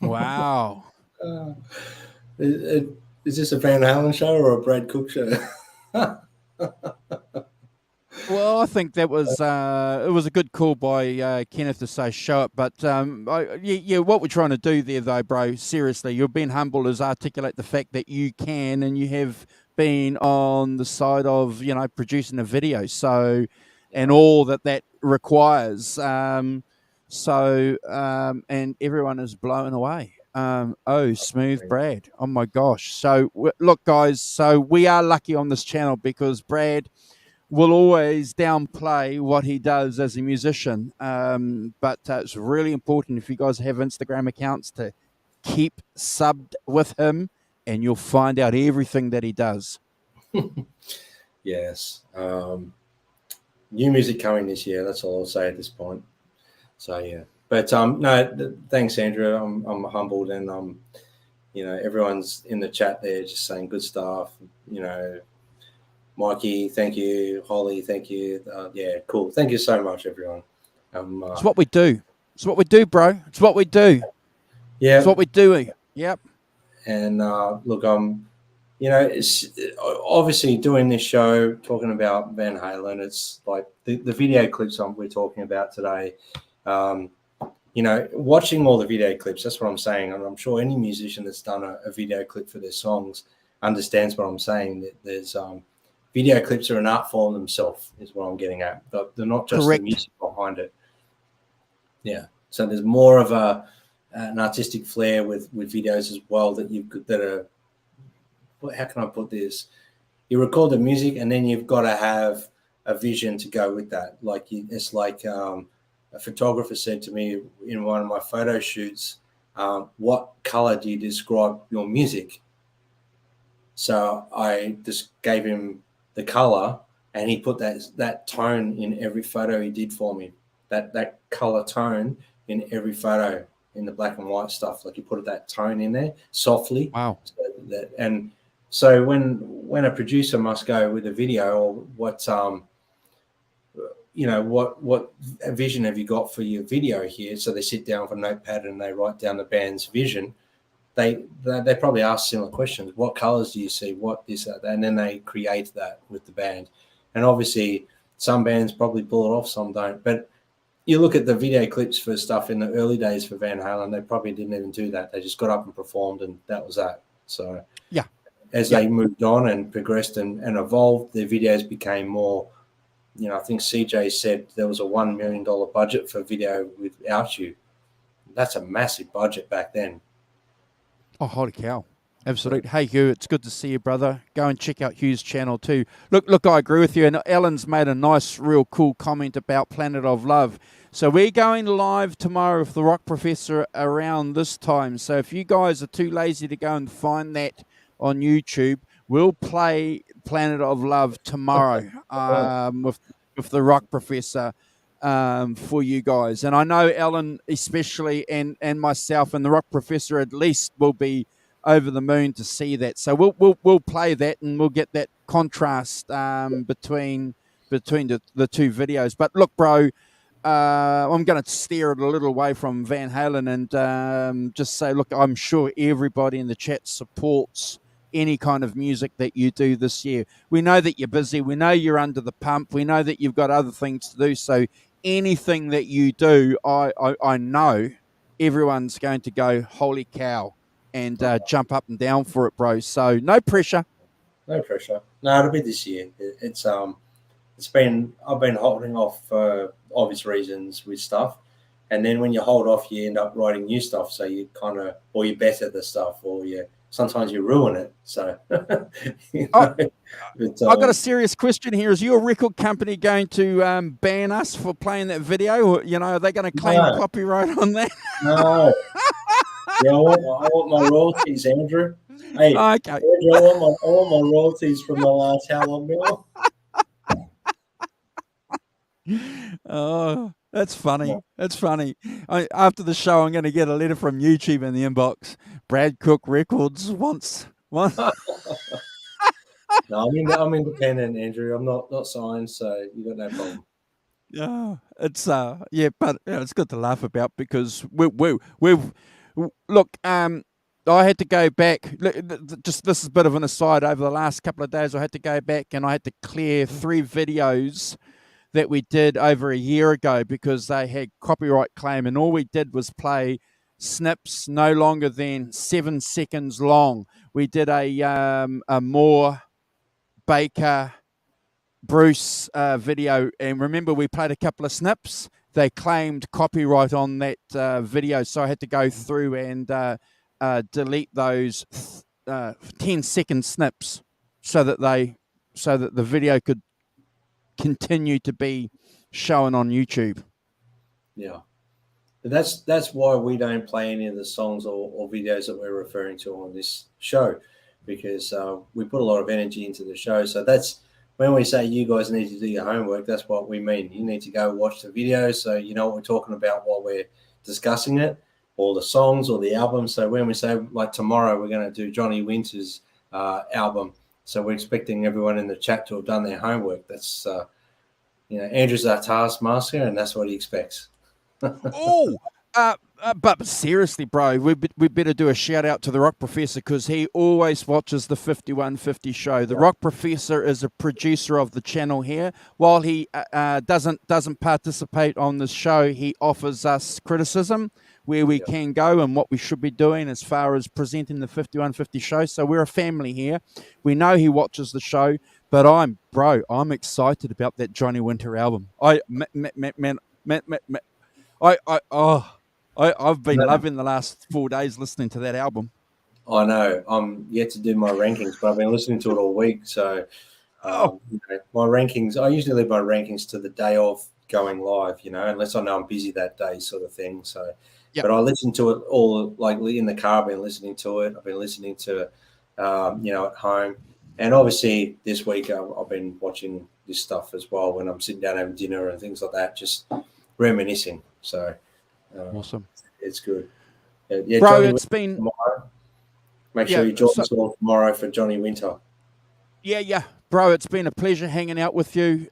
Wow. Uh, is this a Van Halen show or a Brad Cook show? Well, I think that was it was a good call by Kenneth to say show it, but what we're trying to do there, though, bro, seriously, you're being humble is articulate the fact that you can and you have been on the side of producing a video, so and all that requires, and everyone is blown away. Smooth Brad! Oh my gosh! So look, guys, so we are lucky on this channel because Brad will always downplay what he does as a musician. But it's really important if you guys have Instagram accounts to keep subbed with him and you'll find out everything that he does. Yes. New music coming this year. That's all I'll say at this point. So, yeah. But no, thanks, Andrew. I'm humbled and, everyone's in the chat there just saying good stuff, Mikey, thank you. Holly, thank you. Yeah, cool. Thank you so much, everyone. It's what we do. It's what we do, bro. It's what we do. Yeah. It's what we're doing. Yep. And look, it's obviously doing this show, talking about Van Halen. It's like the video clips we're talking about today. Watching all the video clips, that's what I'm saying. And I'm sure any musician that's done a video clip for their songs understands what I'm saying. That there's video clips are an art form themselves, is what I'm getting at. They're not just Correct. the music behind it. Yeah. So there's more of an artistic flair with videos as well that are. How can I put this? You record the music, and then you've got to have a vision to go with that. It's like a photographer said to me in one of my photo shoots, "What color do you describe your music?" So I just gave him the color, and he put that tone in every photo he did for me. That color tone in every photo in the black and white stuff. Like, you put that tone in there softly. Wow. So when a producer must go with a video, or what vision have you got for your video here? So they sit down with a notepad and they write down the band's vision. They probably ask similar questions. What colors do you see? What this, that, and then they create that with the band. And obviously, some bands probably pull it off, some don't. But you look at the video clips for stuff in the early days for Van Halen, they probably didn't even do that. They just got up and performed, and that was that. So yeah, as they moved on and progressed and evolved, their videos became more. I think CJ said there was a $1 million budget for video without you. That's a massive budget back then. Oh, holy cow. Absolutely. Hey, Hugh, it's good to see you, brother. Go and check out Hugh's channel too. Look, I agree with you. And Ellen's made a nice, real cool comment about Planet of Love. So we're going live tomorrow with the Rock Professor around this time. So if you guys are too lazy to go and find that on YouTube, we'll play Planet of Love tomorrow with the Rock Professor for you guys. And I know Ellen especially and myself and the Rock Professor at least will be over the moon to see that. So we'll play that and we'll get that contrast between the two videos. But look, bro, I'm going to steer it a little away from Van Halen and just say, look, I'm sure everybody in the chat supports any kind of music that you do this year. We know that you're busy. We know you're under the pump. We know that you've got other things to do. So anything that you do, I know everyone's going to go, holy cow, and jump up and down for it, bro. So no pressure. No pressure. No, it'll be this year. I've been holding off for obvious reasons with stuff, and then when you hold off, you end up writing new stuff. So you or you better the stuff, or sometimes you ruin it. So I've got a serious question here. Is your record company going to ban us for playing that video? Or, are they going to claim copyright on that? No. Yeah, I want my royalties, Andrew. Hey, okay. Andrew, I want my royalties from the last How Long Meal. Oh, that's funny. Yeah. That's funny. After the show, I'm going to get a letter from YouTube in the inbox. Brad Cook Records wants one. No, I'm independent, Andrew. I'm not signed, so you got no problem. Yeah, it's but it's good to laugh about because Look, I had to go back. Just this is a bit of an aside. Over the last couple of days, I had to go back and I had to clear 3 videos that we did over a year ago because they had copyright claim, and all we did was play snips no longer than 7 seconds long. We did a Moore Baker Bruce video, and remember we played a couple of snips. They claimed copyright on that video, so I had to go through and delete those 10-second snips so that the video could continue to be shown on YouTube. Yeah. That's why we don't play any of the songs or videos that we're referring to on this show, because we put a lot of energy into the show. So that's when we say you guys need to do your homework, that's what we mean. You need to go watch the video so you know what we're talking about while we're discussing it, or the songs or the album. So when we say, like, tomorrow we're going to do Johnny Winter's album, so we're expecting everyone in the chat to have done their homework. That's Andrew's our taskmaster, and that's what he expects. Oh, but seriously, bro, we better do a shout out to the Rock Professor because he always watches the 5150 show. The Rock Professor is a producer of the channel here. While he doesn't participate on the show, he offers us criticism where we can go and what we should be doing as far as presenting the 5150 show. So we're a family here. We know he watches the show, but I'm excited about that Johnny Winter album. I've been loving the last 4 days listening to that album. I know. I'm yet to do my rankings, but I've been listening to it all week. So my rankings, I usually leave my rankings to the day of going live, unless I know I'm busy that day, sort of thing. So, but I listen to it all, like in the car. I've been listening to it. I've been listening to it, at home. And obviously this week I've been watching this stuff as well when I'm sitting down having dinner and things like that, just reminiscing. So awesome. It's good. Bro, Johnny it's been tomorrow. Make sure you join us all tomorrow for Johnny Winter. Yeah. Bro, it's been a pleasure hanging out with you.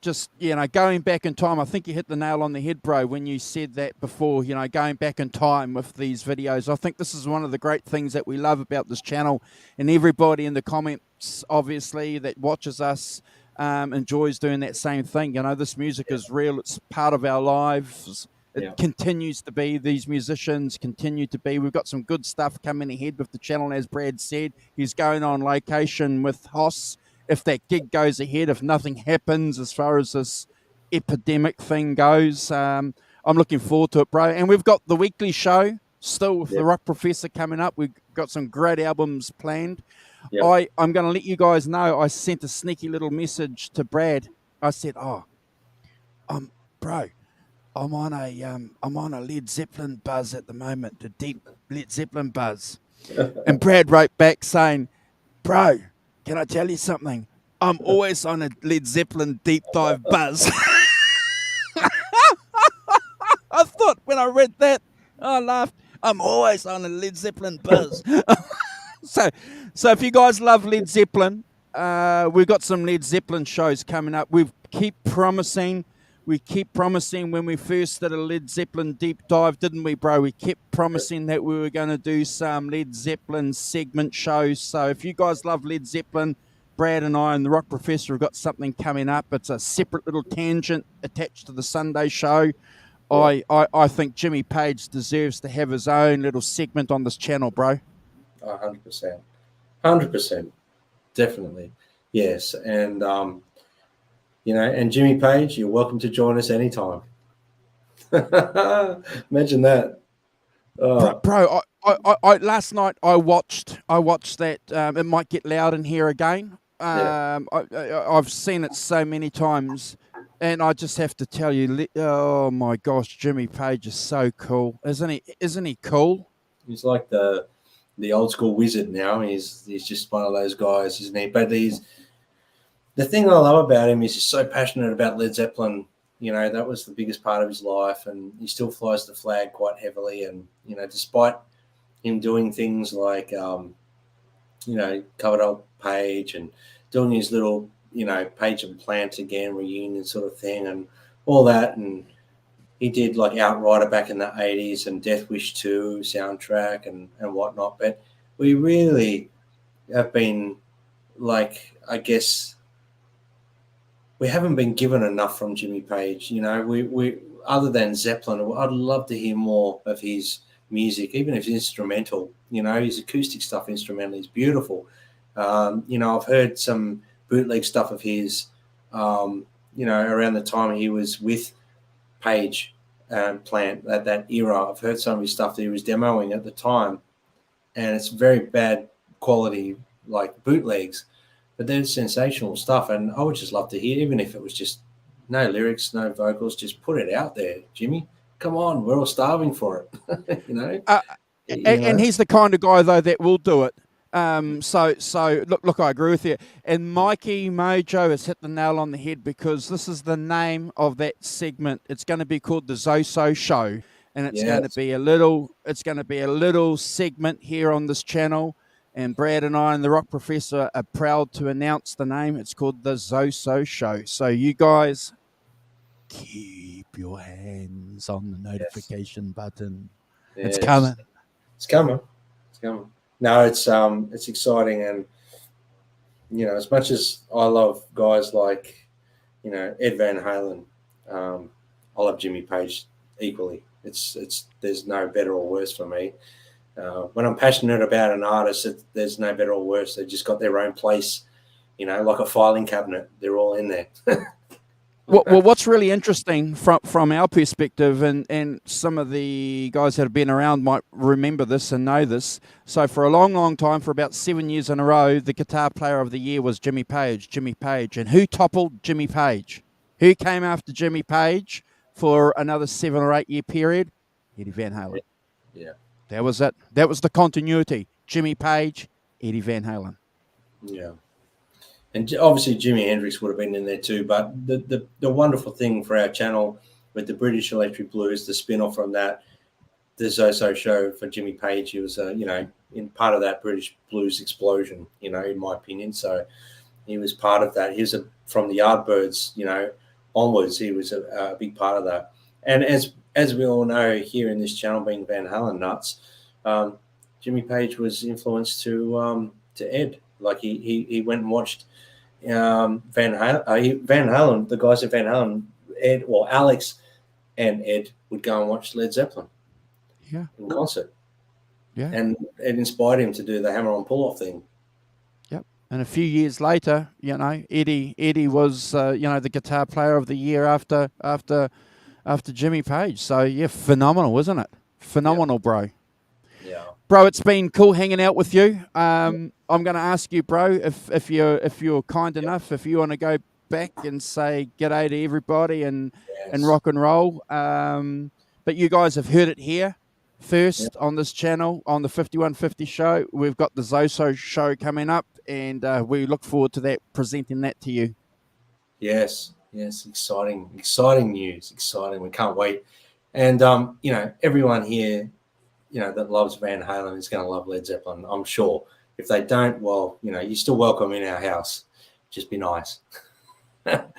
Just, going back in time, I think you hit the nail on the head, bro, when you said that before, going back in time with these videos. I think this is one of the great things that we love about this channel, and everybody in the comments, obviously, that watches us enjoys doing that same thing. This music is real. It's part of our lives. It continues to be. These musicians continue to be. We've got some good stuff coming ahead with the channel, as Brad said. He's going on location with Hoss. If that gig goes ahead, if nothing happens as far as this epidemic thing goes, I'm looking forward to it, bro. And we've got the weekly show still with the Rock Professor coming up. We've got some great albums planned. I'm going to let you guys know I sent a sneaky little message to Brad. I said, bro, I'm on a Led Zeppelin buzz at the moment, a deep Led Zeppelin buzz. And Brad wrote back saying, bro, can I tell you something? I'm always on a Led Zeppelin deep dive buzz. I thought when I read that, I laughed. I'm always on a Led Zeppelin buzz. So if you guys love Led Zeppelin, we've got some Led Zeppelin shows coming up. We keep promising when we first did a Led Zeppelin deep dive, didn't we, bro? We kept promising that we were going to do some Led Zeppelin segment shows. So if you guys love Led Zeppelin, Brad and I and the Rock Professor have got something coming up. It's a separate little tangent attached to the Sunday show. I think Jimmy Page deserves to have his own little segment on this channel, bro. 100%. 100%. Definitely. Yes. And, and Jimmy Page, you're welcome to join us anytime. Imagine that. Bro, I last night I watched that. It might get loud in here again. I've seen it so many times, and I just have to tell you, oh my gosh, Jimmy Page is so cool, isn't he? Isn't he cool? He's like the old school wizard now. He's just one of those guys, isn't he? But the thing I love about him is he's so passionate about Led Zeppelin. That was the biggest part of his life, and he still flies the flag quite heavily. And despite him doing things like covered up Page and doing his little Page and Plant again reunion sort of thing and all that, and he did like Outrider back in the 80s and Death Wish 2 soundtrack and whatnot. But we really have been, like, I guess, we haven't been given enough from Jimmy Page. You know, we other than Zeppelin, I'd love to hear more of his music, even if it's instrumental. You know, his acoustic stuff instrumental is beautiful. You know, I've heard some bootleg stuff of his, you know, around the time he was with Page Plant at that era. I've heard some of his stuff that he was demoing at the time, and it's very bad quality, like bootlegs, but they're sensational stuff. And I would just love to hear, even if it was just no lyrics, no vocals, just put it out there, Jimmy. Come on, we're all starving for it. You know? And he's the kind of guy though that will do it. So look, I agree with you. And Mikey Mojo has hit the nail on the head, because this is the name of that segment. It's going to be called the Zoso Show, and it's going to be a little segment here on this channel. And Brad and I and the Rock Professor are proud to announce the name. It's called the Zoso Show. So you guys keep your hands on the notification button. Yes. It's coming. It's coming. It's coming. No, it's exciting, and you know, as much as I love guys like, you know, Ed Van Halen, I love Jimmy Page equally. It's there's no better or worse for me. When I'm passionate about an artist, there's no better or worse. They just got their own place, you know, like a filing cabinet. They're all in there. Well, what's really interesting from our perspective, and some of the guys that have been around might remember this and know this. So for a long time, for about 7 years in a row, the guitar player of the year was Jimmy Page. And who toppled Jimmy Page? Who came after Jimmy Page for another 7 or 8 year period? Eddie Van Halen. Yeah. That was it. That was the continuity. Jimmy Page, Eddie Van Halen. Yeah. And obviously Jimi Hendrix would have been in there too. But the wonderful thing for our channel with the British Electric Blues, the spin-off from that, the Zoso Show for Jimmy Page, he was, you know, in part of that British blues explosion, you know, in my opinion. So he was part of that. He was from the Yardbirds, you know, onwards. He was a big part of that. And as we all know here in this channel, being Van Halen nuts, Jimmy Page was influenced to Ed. Like he went and watched Van Halen, the guys at Van Halen, Ed, well, Alex and Ed would go and watch Led Zeppelin in concert. Yeah. And it inspired him to do the hammer on pull-off thing. Yep. And a few years later, you know, Eddie was, you know, the guitar player of the year after Jimmy Page. So, yeah, phenomenal, isn't it? Phenomenal, bro. Yeah. Bro, it's been cool hanging out with you. I'm going to ask you, bro, if you're kind enough, if you want to go back and say g'day to everybody and rock and roll. But you guys have heard it here first on this channel, on the 5150 show. We've got the Zoso Show coming up, and we look forward to presenting that to you. Yes, exciting news, exciting. We can't wait. And, you know, everyone here, you know, that loves Van Halen is going to love Led Zeppelin, I'm sure. If they don't, well, you know, you're still welcome in our house. Just be nice.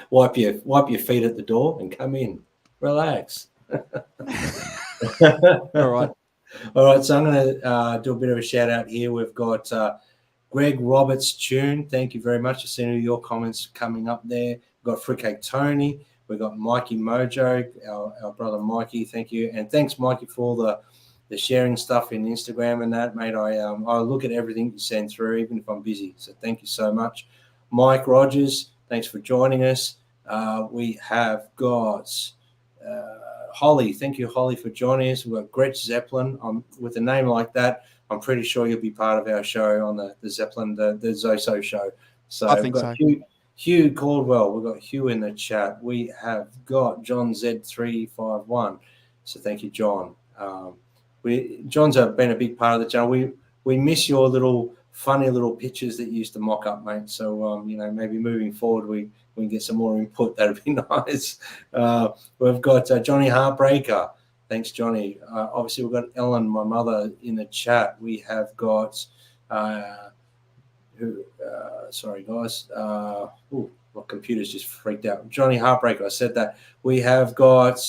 wipe your feet at the door and come in. Relax. All right. So I'm going to do a bit of a shout out here. We've got Greg Roberts Tune. Thank you very much. I've seen your comments coming up there. We've got Fruitcake Tony. We've got Mikey Mojo, our brother Mikey. Thank you. And thanks, Mikey, for all the sharing stuff in Instagram and that, mate. I look at everything you send through, even if I'm busy. So thank you so much. Mike Rogers, thanks for joining us. We have got Holly. Thank you, Holly, for joining us. We've got Gretch Zeppelin. With a name like that, I'm pretty sure you'll be part of our show on the Zeppelin, the Zoso Show. So I think so. Hugh Caldwell. We've got Hugh in the chat. We have got John Z351. So thank you, John. John's been a big part of the channel. We miss your funny little pictures that you used to mock up, mate. So you know, maybe moving forward we can get some more input. That'd be nice. We've got Johnny Heartbreaker. Thanks, Johnny. Obviously, we've got Ellen, my mother, in the chat. We have got sorry, guys. My computer's just freaked out. Johnny Heartbreaker. I said that. We have got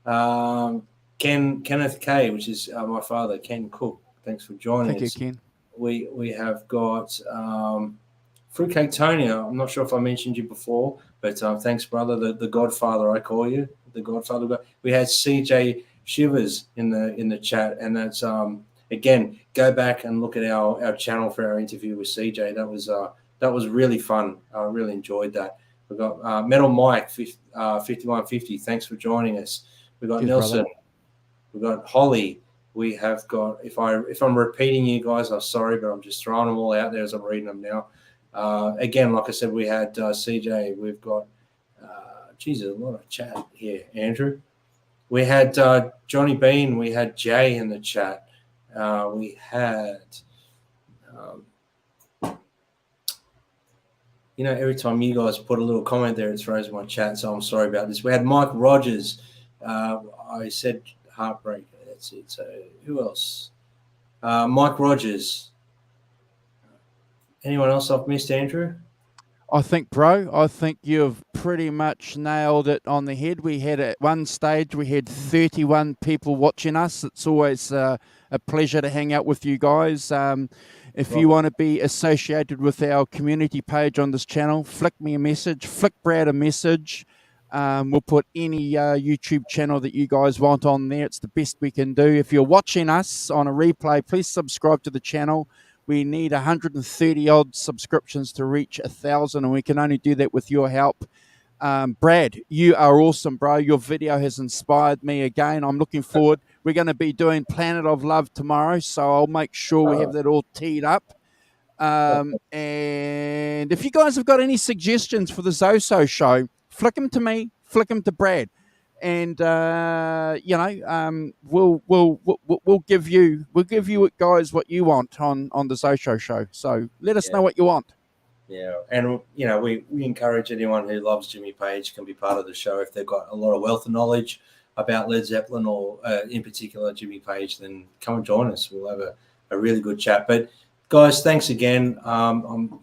Kenneth K, which is my father, Ken Cook. Thanks for joining Thank you, us. Ken. We have got Fruitcake Tony. I'm not sure if I mentioned you before, but thanks, brother. The Godfather, I call you, the Godfather. We had CJ Shivers in the chat, and that's again, go back and look at our channel for our interview with CJ. That was really fun. I really enjoyed that. We've got Metal Mike 5150. Thanks for joining us. We've got Cheers, Nelson. brother. We've got Holly. We have got, if I'm repeating you guys, I'm sorry, but I'm just throwing them all out there as I'm reading them now. Again, like I said, we had CJ. We've got, Jesus, a lot of chat here, Andrew. We had Johnny Bean. We had Jay in the chat. We had, every time you guys put a little comment there, it throws my chat, so I'm sorry about this. We had Mike Rogers. I said Heartbreaker. That's it. So who else? Mike Rogers. Anyone else I've missed, Andrew? I think you've pretty much nailed it on the head. We had at one stage, 31 people watching us. It's always a pleasure to hang out with you guys. If you want to be associated with our community page on this channel, flick me a message, flick Brad a message. We'll put any YouTube channel that you guys want on there. It's the best we can do. If you're watching us on a replay, please subscribe to the channel. We need 130 odd subscriptions to reach 1,000, and we can only do that with your help. Brad, you are awesome, bro. Your video has inspired me again. I'm looking forward. We're going to be doing Planet of Love tomorrow, so I'll make sure we have that all teed up. And if you guys have got any suggestions for the Zoso show, flick them to me, flick them to Brad, and we'll give you guys what you want on the Zoso show. So let us know what you want. Yeah, and we encourage anyone who loves Jimmy Page can be part of the show. If they've got a lot of wealth of knowledge about Led Zeppelin or in particular Jimmy Page, then come and join us. We'll have a really good chat. But guys, thanks again. I'm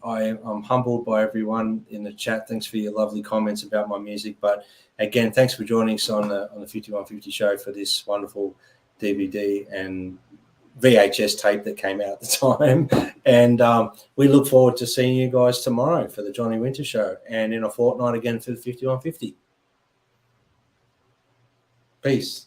humbled by everyone in the chat. Thanks for your lovely comments about my music. But again, thanks for joining us on the 5150 show for this wonderful DVD and VHS tape that came out at the time. And we look forward to seeing you guys tomorrow for the Johnny Winter show and in a fortnight again for the 5150. Peace.